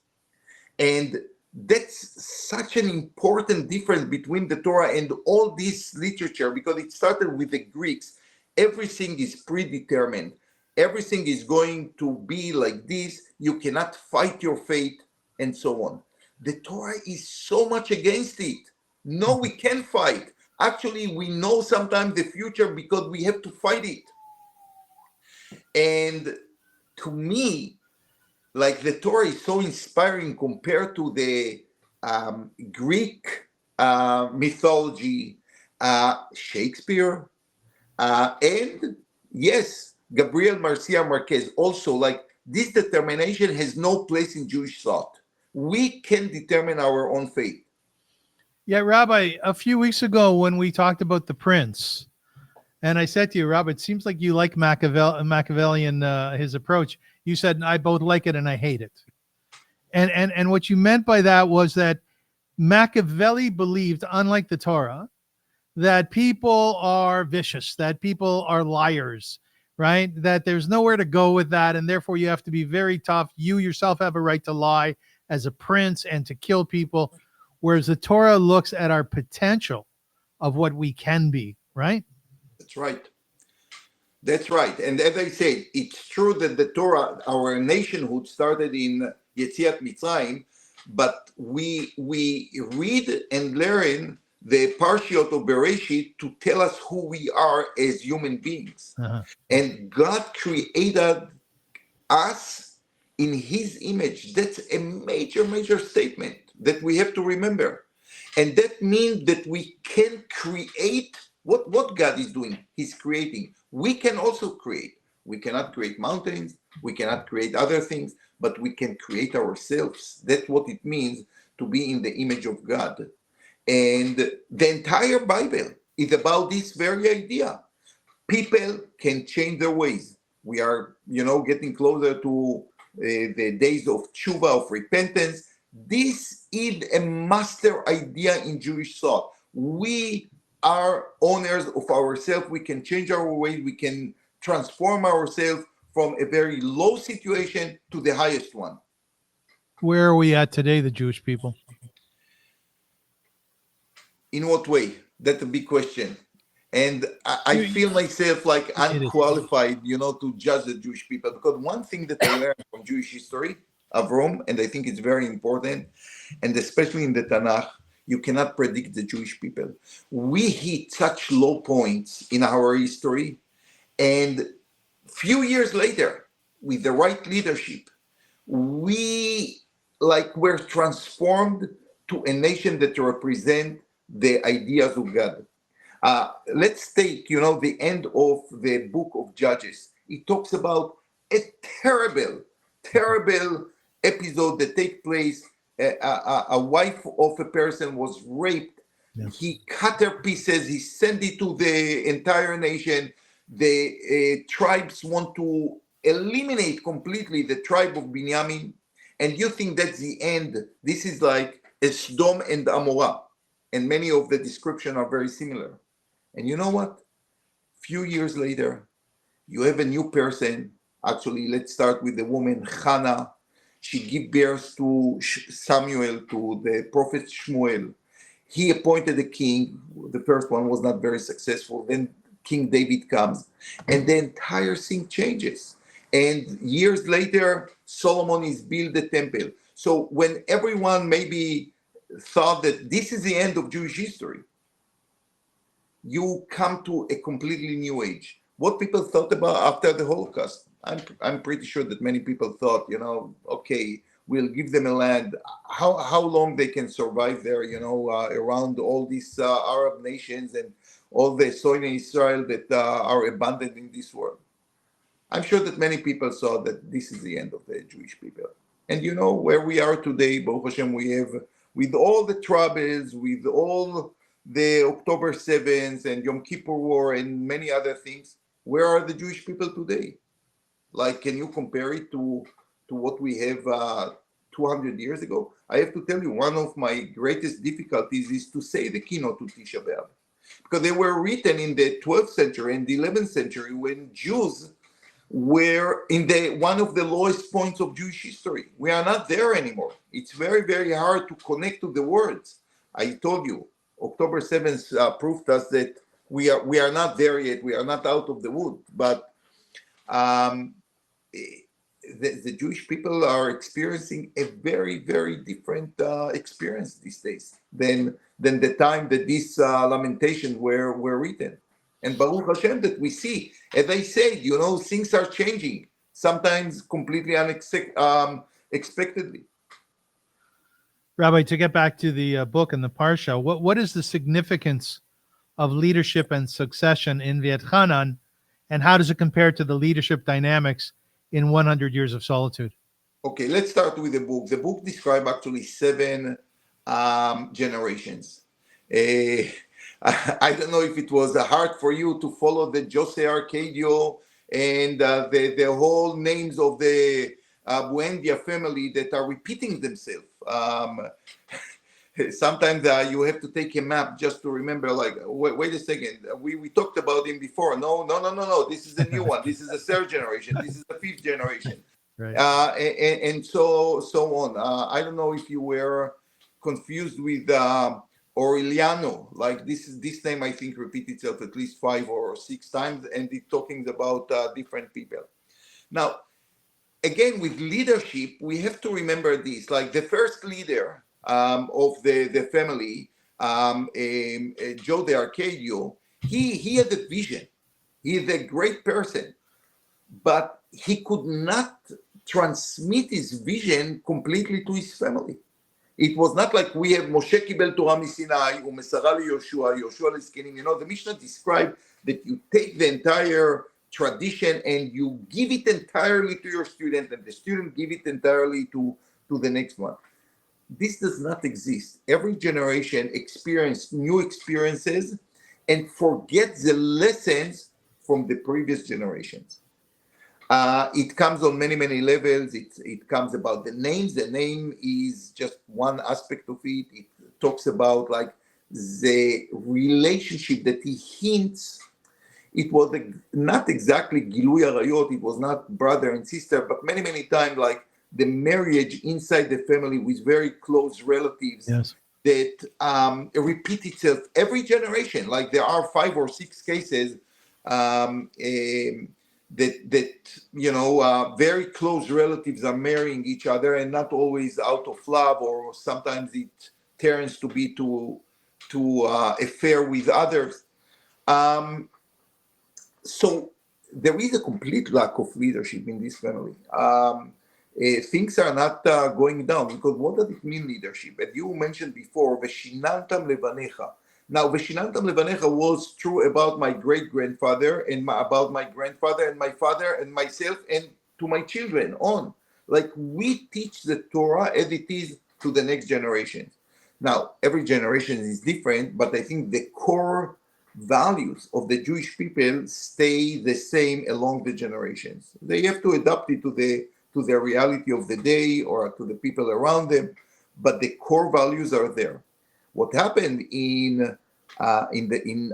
And that's such an important difference between the Torah and all this literature, because it started with the Greeks. Everything is predetermined. Everything is going to be like this. You cannot fight your fate, and so on. The Torah is so much against it. No, we can fight. Actually, we know sometimes the future because we have to fight it. And to me, like, the Torah is so inspiring compared to the Greek mythology, Shakespeare, and yes, Gabriel, García, Márquez. Also, like, this determination has no place in Jewish thought. We can determine our own fate. Yeah, Rabbi, a few weeks ago when we talked about the prince, and I said to you, Rob, it seems like you like Machiavellian, his approach. You said, I both like it and I hate it. And what you meant by that was that Machiavelli believed, unlike the Torah, that people are vicious, that people are liars, right? That there's nowhere to go with that, and therefore you have to be very tough. You yourself have a right to lie as a prince and to kill people, whereas the Torah looks at our potential of what we can be, right? That's right. That's right. And as I said, it's true that the Torah, our nationhood, started in Yetziat Mitzrayim, but we read and learn the Parshiot of Bereshit to tell us who we are as human beings. And God created us in his image. That's a major, major statement that we have to remember. And that means that we can create what God is doing. He's creating. We can also create. We cannot create mountains. We cannot create other things, but we can create ourselves. That's what it means to be in the image of God. And the entire Bible is about this very idea. People can change their ways. We are, getting closer to the days of tshuva, of repentance. This is a master idea in Jewish thought. We are owners of ourselves. We can change our ways. We can transform ourselves from a very low situation to the highest one. Where are we at today, the Jewish people? In what way? That's a big question. And I feel myself like unqualified, to judge the Jewish people. Because one thing that I learned from Jewish history, Avrum, and I think it's very important, and especially in the Tanakh, you cannot predict the Jewish people. We hit such low points in our history, and few years later, with the right leadership, we were transformed to a nation that represent the ideas of God. Let's take, the end of the book of Judges. It talks about a terrible, terrible episode that takes place. A wife of a person was raped. Yeah. He cut her pieces. He sent it to the entire nation. The tribes want to eliminate completely the tribe of Binyamin. And you think that's the end. This is like a Sodom and Amorah. And many of the descriptions are very similar. And you know what? Few years later, you have a new person. Actually, let's start with the woman Hannah. She gave birth to Samuel, to the prophet Shmuel. He appointed a king. The first one was not very successful. Then King David comes, and the entire thing changes. And years later, Solomon is built the temple. So when everyone maybe thought that this is the end of Jewish history, you come to a completely new age. What people thought about after the Holocaust, I'm pretty sure that many people thought, okay, we'll give them a land. How long they can survive there, around all these Arab nations and all the soil in Israel that are abundant in this world. I'm sure that many people saw that this is the end of the Jewish people. And where we are today, Baruch Hashem, we have, with all the troubles, with all the October 7th and Yom Kippur War and many other things, where are the Jewish people today? Can you compare it to what we have 200 years ago? I have to tell you, one of my greatest difficulties is to say the keynote to Tisha B'Av, because they were written in the 12th century and the 11th century when Jews were in one of the lowest points of Jewish history. We are not there anymore. It's very, very hard to connect to the words. I told you, October 7th proved us that we are not there yet. We are not out of the wood. But the Jewish people are experiencing a very, very different experience these days than the time that these lamentations were written. And Baruch Hashem that we see, as I said, things are changing, sometimes completely unexpectedly. Rabbi, to get back to the book and the Parsha, what is the significance of leadership and succession in VAETCHANAN, and how does it compare to the leadership dynamics in 100 Years of Solitude? Okay, let's start with the book. The book describes actually 7 generations. I don't know if it was hard for you to follow the Jose Arcadio and the whole names of the Buendía family that are repeating themselves. Sometimes you have to take a map just to remember, wait a second, we talked about him before. No, this is a new one. This is the 3rd generation. This is the 5th generation. Right. And so on. I don't know if you were confused with Aureliano, like this name I think repeats itself at least 5 or 6 times, and it's talking about different people. Now, again, with leadership, we have to remember this. Like the first leader of the family, Joe de Arcadio, he had a vision. He is a great person, but he could not transmit his vision completely to his family. It was not like we have Moshe kibel Torah miSinai u'mesara liYoshua, Yoshua lezkenim. You know, the Mishnah described that you take the entire tradition and you give it entirely to your student, and the student give it entirely to the next one. This does not exist. Every generation experiences new experiences and forgets the lessons from the previous generations. It comes on many, many levels. It comes about the names. The name is just one aspect of it. It talks about like the relationship that he hints. It was not exactly Gilui Arayot. It was not brother and sister, but many, many times like the marriage inside the family with very close relatives. Yes. That repeat itself every generation. Like there are 5 or 6 cases that you know very close relatives are marrying each other, and not always out of love, or sometimes it turns to be to affair with others. So there is a complete lack of leadership in this family. Things are not going down, because what does it mean, leadership? As you mentioned before, Veshinantam levanecha. Now, Veshinantam levanecha was true about my great-grandfather, and about my grandfather, and my father, and myself, and to my children on. Like, we teach the Torah as it is to the next generation. Now, every generation is different, but I think the core values of the Jewish people stay the same along the generations. They have to adapt it to the reality of the day or to the people around them, but the core values are there. What happened in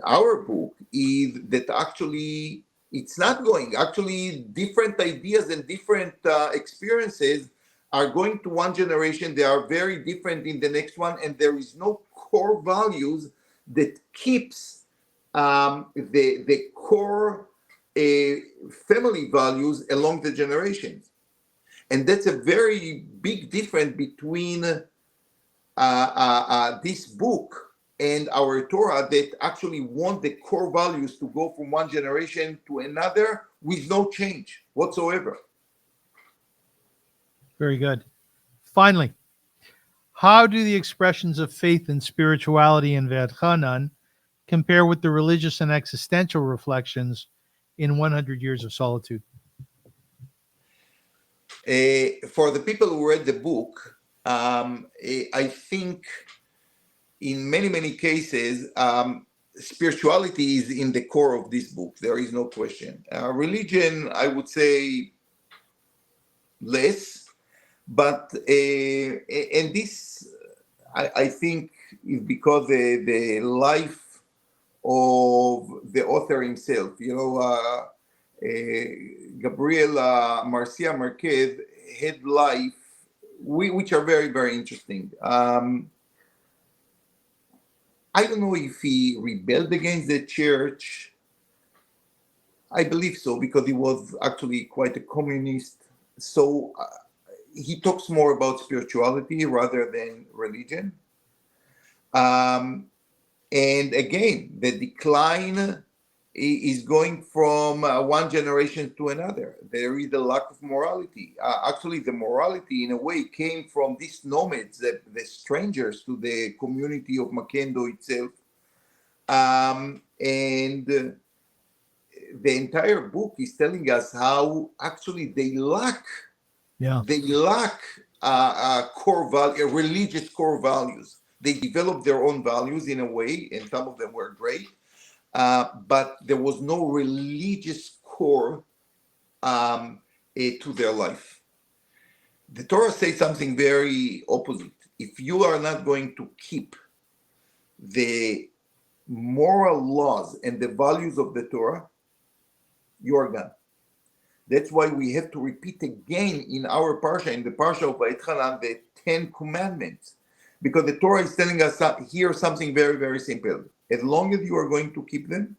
our book is that actually it's not going. Actually, different ideas and different experiences are going to one generation. They are very different in the next one, and there is no core values that keeps the core family values along the generations. And that's a very big difference between this book and our Torah, that actually want the core values to go from one generation to another with no change whatsoever. Very good. Finally, how do the expressions of faith and spirituality in VAETCHANAN compare with the religious and existential reflections in 100 Years of Solitude? For the people who read the book, I think in many, many cases, spirituality is in the core of this book. There is no question. Religion, I would say, less. But, and this, I think, is because the life of the author himself, you know, Gabriel García Márquez had life, which are very, very interesting. I don't know if he rebelled against the church. I believe so, because he was actually quite a communist. So he talks more about spirituality rather than religion. And again, the decline is going from one generation to another. There is a lack of morality. Actually, the morality, in a way, came from these nomads, the strangers to the community of Macondo itself. And the entire book is telling us how actually they lack core value, religious core values. They developed their own values in a way, and some of them were great. But there was no religious core to their life. The Torah says something very opposite. If you are not going to keep the moral laws and the values of the Torah, you are gone. That's why we have to repeat again in our Parsha, in the Parsha of VAETCHANAN, the 10 Commandments. Because the Torah is telling us here something very, very simple. As long as you are going to keep them,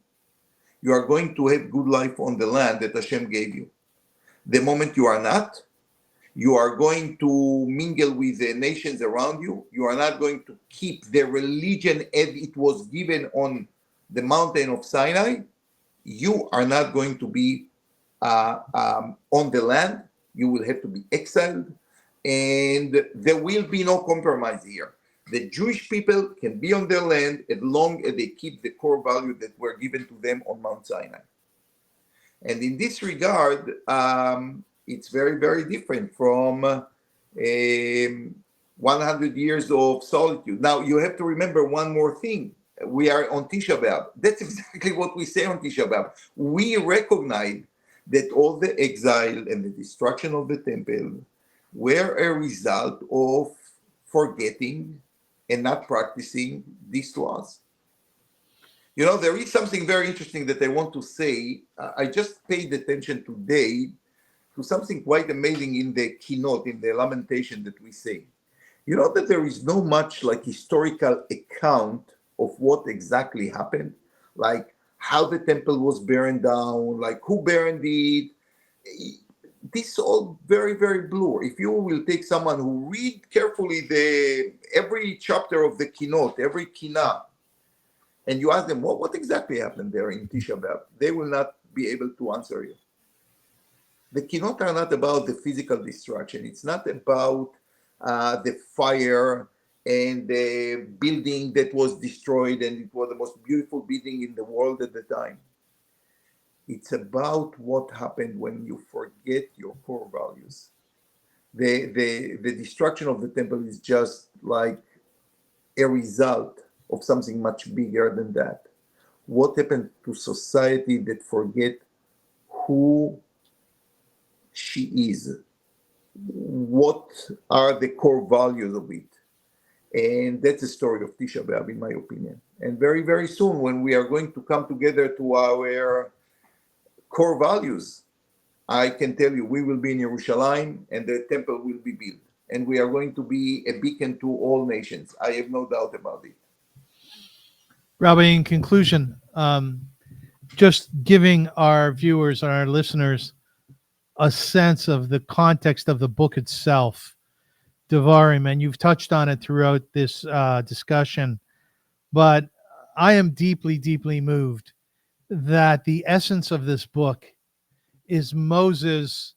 you are going to have good life on the land that Hashem gave you. The moment you are not, you are going to mingle with the nations around you. You are not going to keep the religion as it was given on the mountain of Sinai. You are not going to be on the land. You will have to be exiled. And there will be no compromise here. The Jewish people can be on their land as long as they keep the core values that were given to them on Mount Sinai. And in this regard, it's very, very different from 100 years of solitude. Now, you have to remember one more thing. We are on Tisha B'Av. That's exactly what we say on Tisha B'Av. We recognize that all the exile and the destruction of the temple were a result of forgetting and not practicing these laws. You know, there is something very interesting that I want to say. I just paid attention today to something quite amazing in the keynote, in the lamentation that we say. You know that there is no much like historical account of what exactly happened, like how the temple was burned down, like who burned it. This is all very, very blur. If you will take someone who read carefully every chapter of the keynote, every kina, and you ask them, what exactly happened there in Tisha B'Av, they will not be able to answer you. The keynote are not about the physical destruction. It's not about the fire and the building that was destroyed, and it was the most beautiful building in the world at the time. It's about what happened when you forget your core values. The destruction of the temple is just like a result of something much bigger than that. What happened to society that forget who she is? What are the core values of it? And that's the story of Tisha B'Av, in my opinion. And very, very soon, when we are going to come together to our core values, I can tell you, we will be in Jerusalem and the temple will be built. And we are going to be a beacon to all nations. I have no doubt about it. Rabbi, in conclusion, just giving our viewers and our listeners a sense of the context of the book itself, Devarim, and you've touched on it throughout this discussion, but I am deeply, deeply moved that the essence of this book is Moses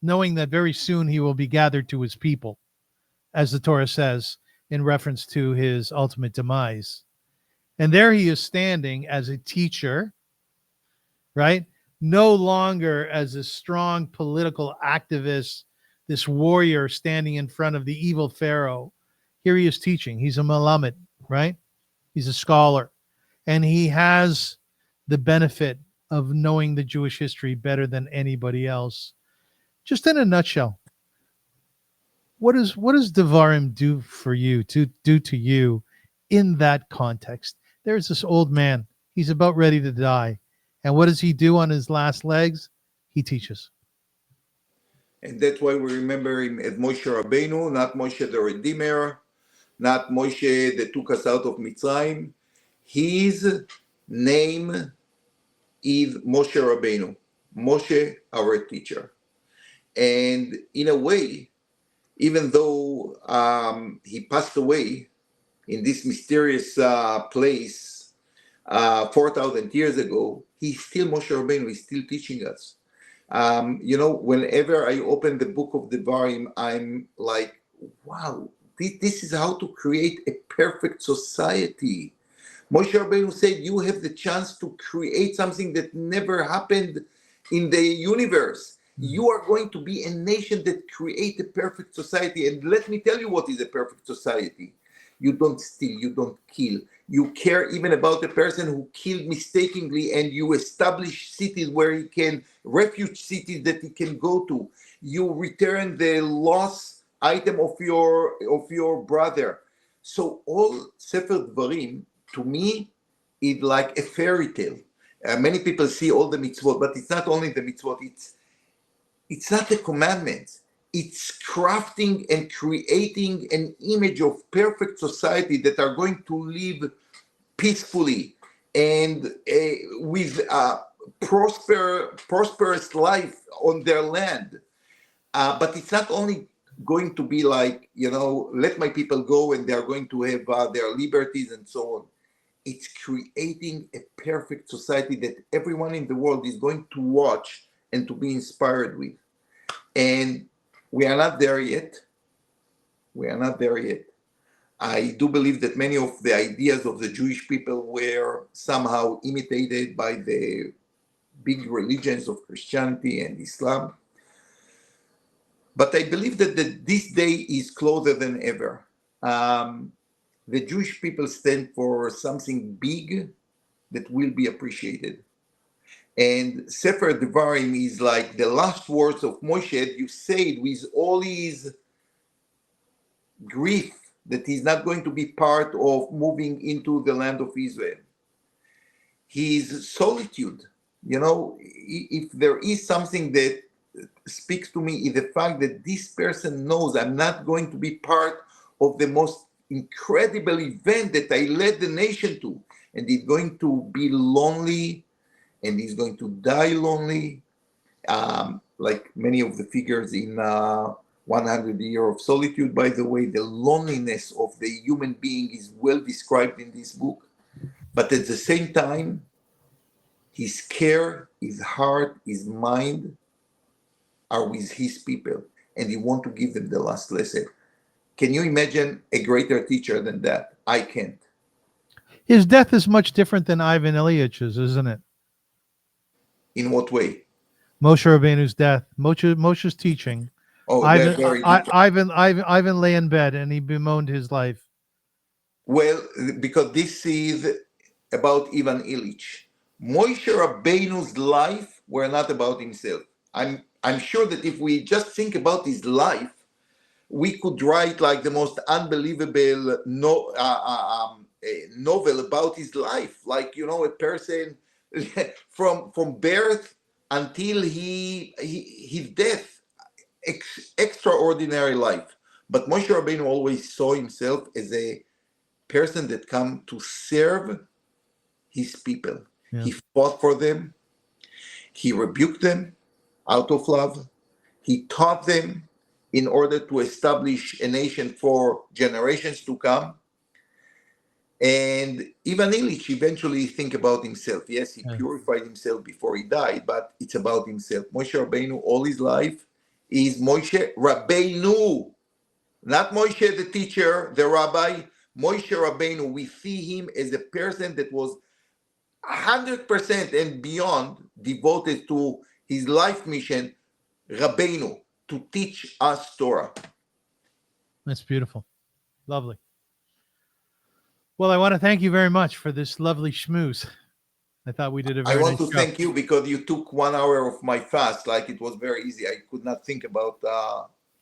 knowing that very soon he will be gathered to his people, as the Torah says, in reference to his ultimate demise. And there he is standing as a teacher, right? No longer as a strong political activist, this warrior standing in front of the evil Pharaoh. Here he is teaching. He's a Melamed, right? He's a scholar. And he has the benefit of knowing the Jewish history better than anybody else. Just in a nutshell, what does Devarim do for you, do to you in that context? There's this old man. He's about ready to die. And what does he do on his last legs? He teaches. And that's why we remember him as Moshe Rabbeinu, not Moshe the Redeemer, not Moshe that took us out of Mitzrayim. His name is Moshe Rabbeinu, Moshe, our teacher. And in a way, even though he passed away in this mysterious place 4,000 years ago, he's still Moshe Rabbeinu, he's still teaching us. Whenever I open the book of Devarim, I'm like, wow, this is how to create a perfect society. Moshe Rabbeinu said, you have the chance to create something that never happened in the universe. You are going to be a nation that create a perfect society. And let me tell you what is a perfect society. You don't steal, you don't kill. You care even about the person who killed mistakenly, and you establish cities where he can, refuge cities that he can go to. You return the lost item of your brother. So all Sefer Dvarim, to me, is like a fairy tale. Many people see all the mitzvot, but it's not only the mitzvot, it's not the commandments. it's crafting and creating an image of perfect society that are going to live peacefully and with a prosperous life on their land. But it's not only going to be like, let my people go and they're going to have their liberties and so on. It's creating a perfect society that everyone in the world is going to watch and to be inspired with. And we are not there yet. We are not there yet. I do believe that many of the ideas of the Jewish people were somehow imitated by the big religions of Christianity and Islam. But I believe that this day is closer than ever. The Jewish people stand for something big that will be appreciated. And Sefer Devarim is like the last words of Moshe. You say it with all his grief that he's not going to be part of moving into the land of Israel. His solitude, if there is something that speaks to me, is the fact that this person knows I'm not going to be part of the most incredible event that I led the nation to, and he's going to be lonely, and he's going to die lonely, like many of the figures in 100 Years of Solitude. By the way, the loneliness of the human being is well described in this book, but at the same time, his care, his heart, his mind are with his people, and he wants to give them the last lesson. Can you imagine a greater teacher than that? I can't. His death is much different than Ivan Ilyich's, isn't it? In what way? Moshe Rabbeinu's death, Moshe's teaching. Oh, they're very different. Ivan lay in bed and he bemoaned his life. Well, because this is about Ivan Illich. Moshe Rabbeinu's life were not about himself. I'm sure that if we just think about his life, we could write like the most unbelievable novel about his life. Like, a person from birth until his death, extraordinary life. But Moshe Rabbeinu always saw himself as a person that come to serve his people. Yeah. He fought for them. He rebuked them out of love. He taught them in order to establish a nation for generations to come. And Ivan Illich eventually think about himself. Yes, he purified himself before he died, but it's about himself. Moshe Rabbeinu, all his life, is Moshe Rabbeinu, not Moshe the teacher, the rabbi. Moshe Rabbeinu, we see him as a person that was 100% and beyond devoted to his life mission, Rabbeinu, to teach us Torah. That's beautiful. Lovely. Well, I want to thank you very much for this lovely schmooze. I thought we did a very I want nice to job. thank you because you took 1 hour of my fast. Like, it was very easy. I could not think about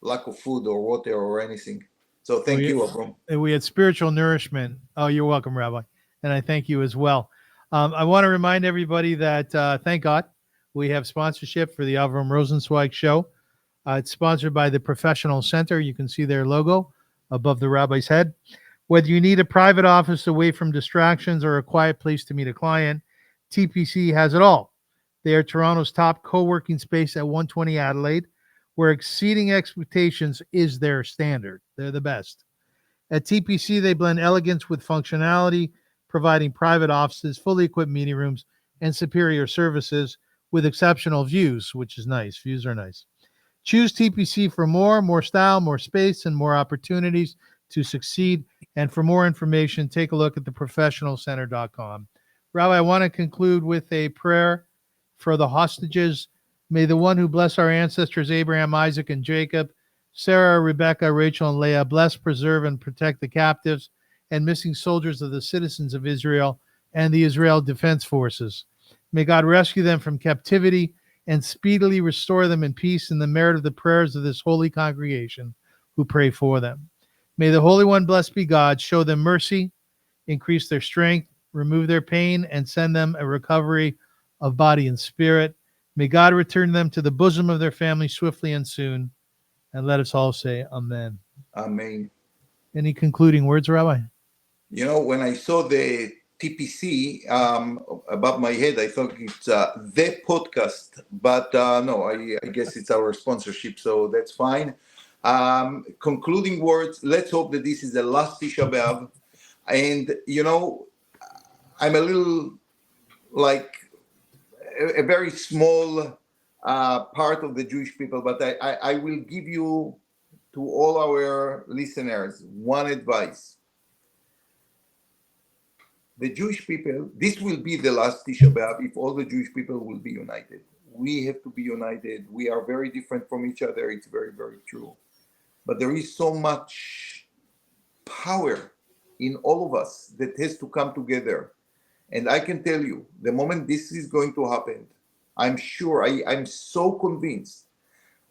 lack of food or water or anything. So thank you, Avrum. We had spiritual nourishment. Oh, you're welcome, Rabbi. And I thank you as well. I want to remind everybody that, thank God, we have sponsorship for the Avrum Rosensweig show. It's sponsored by the Professional Center. You can see their logo above the rabbi's head. Whether you need a private office away from distractions or a quiet place to meet a client, TPC has it all. They are Toronto's top co-working space at 120 Adelaide, where exceeding expectations is their standard. They're the best. At TPC, they blend elegance with functionality, providing private offices, fully equipped meeting rooms, and superior services with exceptional views, which is nice. Views are nice. Choose TPC for more style, more space, and more opportunities to succeed. And for more information, take a look at theprofessionalcenter.com. Rabbi, I want to conclude with a prayer for the hostages. May the one who blessed our ancestors, Abraham, Isaac, and Jacob, Sarah, Rebecca, Rachel, and Leah, bless, preserve, and protect the captives and missing soldiers of the citizens of Israel and the Israel Defense Forces. May God rescue them from captivity and speedily restore them in peace in the merit of the prayers of this holy congregation who pray for them. May the Holy One, blessed be God, show them mercy, increase their strength, remove their pain, and send them a recovery of body and spirit. May God return them to the bosom of their family swiftly and soon. And let us all say amen. Amen. Any concluding words, Rabbi? You know, when I saw the TPC above my head, I thought it's the podcast, but no, I guess it's our sponsorship, so that's fine. Concluding words, let's hope that this is the last Tisha B'Av. And, you know, I'm a little like a very small part of the Jewish people, but I will give you, to all our listeners, one advice. The Jewish people, this will be the last Tisha B'Av if all the Jewish people will be united. We have to be united. We are very different from each other. It's very, very true. But there is so much power in all of us that has to come together. And I can tell you, the moment this is going to happen, I'm sure, I'm so convinced,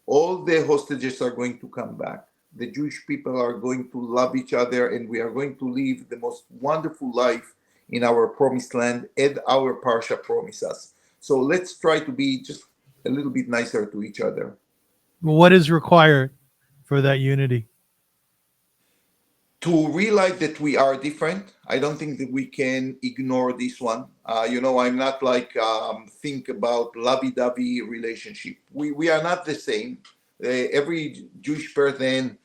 all the hostages are going to come back. The Jewish people are going to love each other, and we are going to live the most wonderful life in our promised land, as our Parsha promises. So let's try to be just a little bit nicer to each other. What is required for that unity? To realize that we are different. I don't think that we can ignore this one. You know, I'm not like think about lovey-dovey relationship. We are not the same. Every Jewish person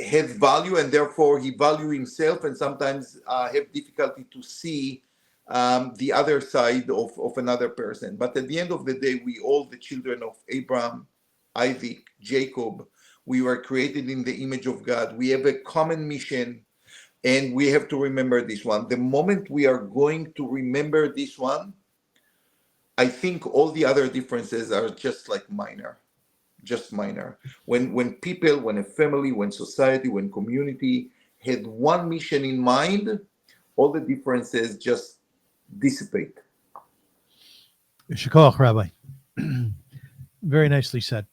has value, and therefore he value himself, and sometimes have difficulty to see the other side of another person. But at the end of the day, we all the children of Abraham, Isaac, Jacob. We were created in the image of God. We have a common mission, and we have to remember this one. The moment we are going to remember this one, I think all the other differences are just like minor. Just minor. When people, when a family, when society, when community had one mission in mind, all the differences just dissipate. Shikoch, Rabbi. Very nicely said.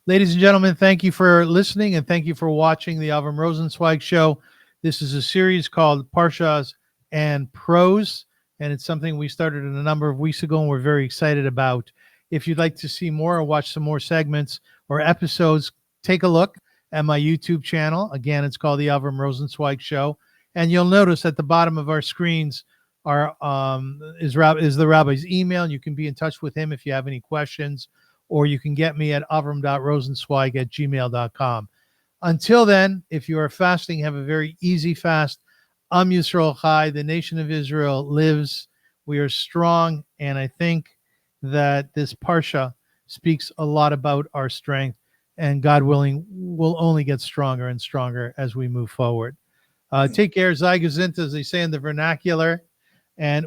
Ladies and gentlemen, thank you for listening, and thank you for watching the Avrum Rosensweig Show. This is a series called Parshas and Prose, and it's something we started a number of weeks ago, and we're very excited about. If you'd like to see more or watch some more segments or episodes, take a look at my YouTube channel. Again, it's called the Avrum Rosensweig Show, and you'll notice at the bottom of our screens is the Rabbi's email, and you can be in touch with him if you have any questions, or you can get me at avrum.rosensweig@gmail.com. Until then, if you are fasting, have a very easy fast. Am Yisrael Chai, the nation of Israel lives. We are strong, and I think that this Parsha speaks a lot about our strength, and God willing, we'll only get stronger and stronger as we move forward. Take care, Zai Gesinnt, as they say in the vernacular, and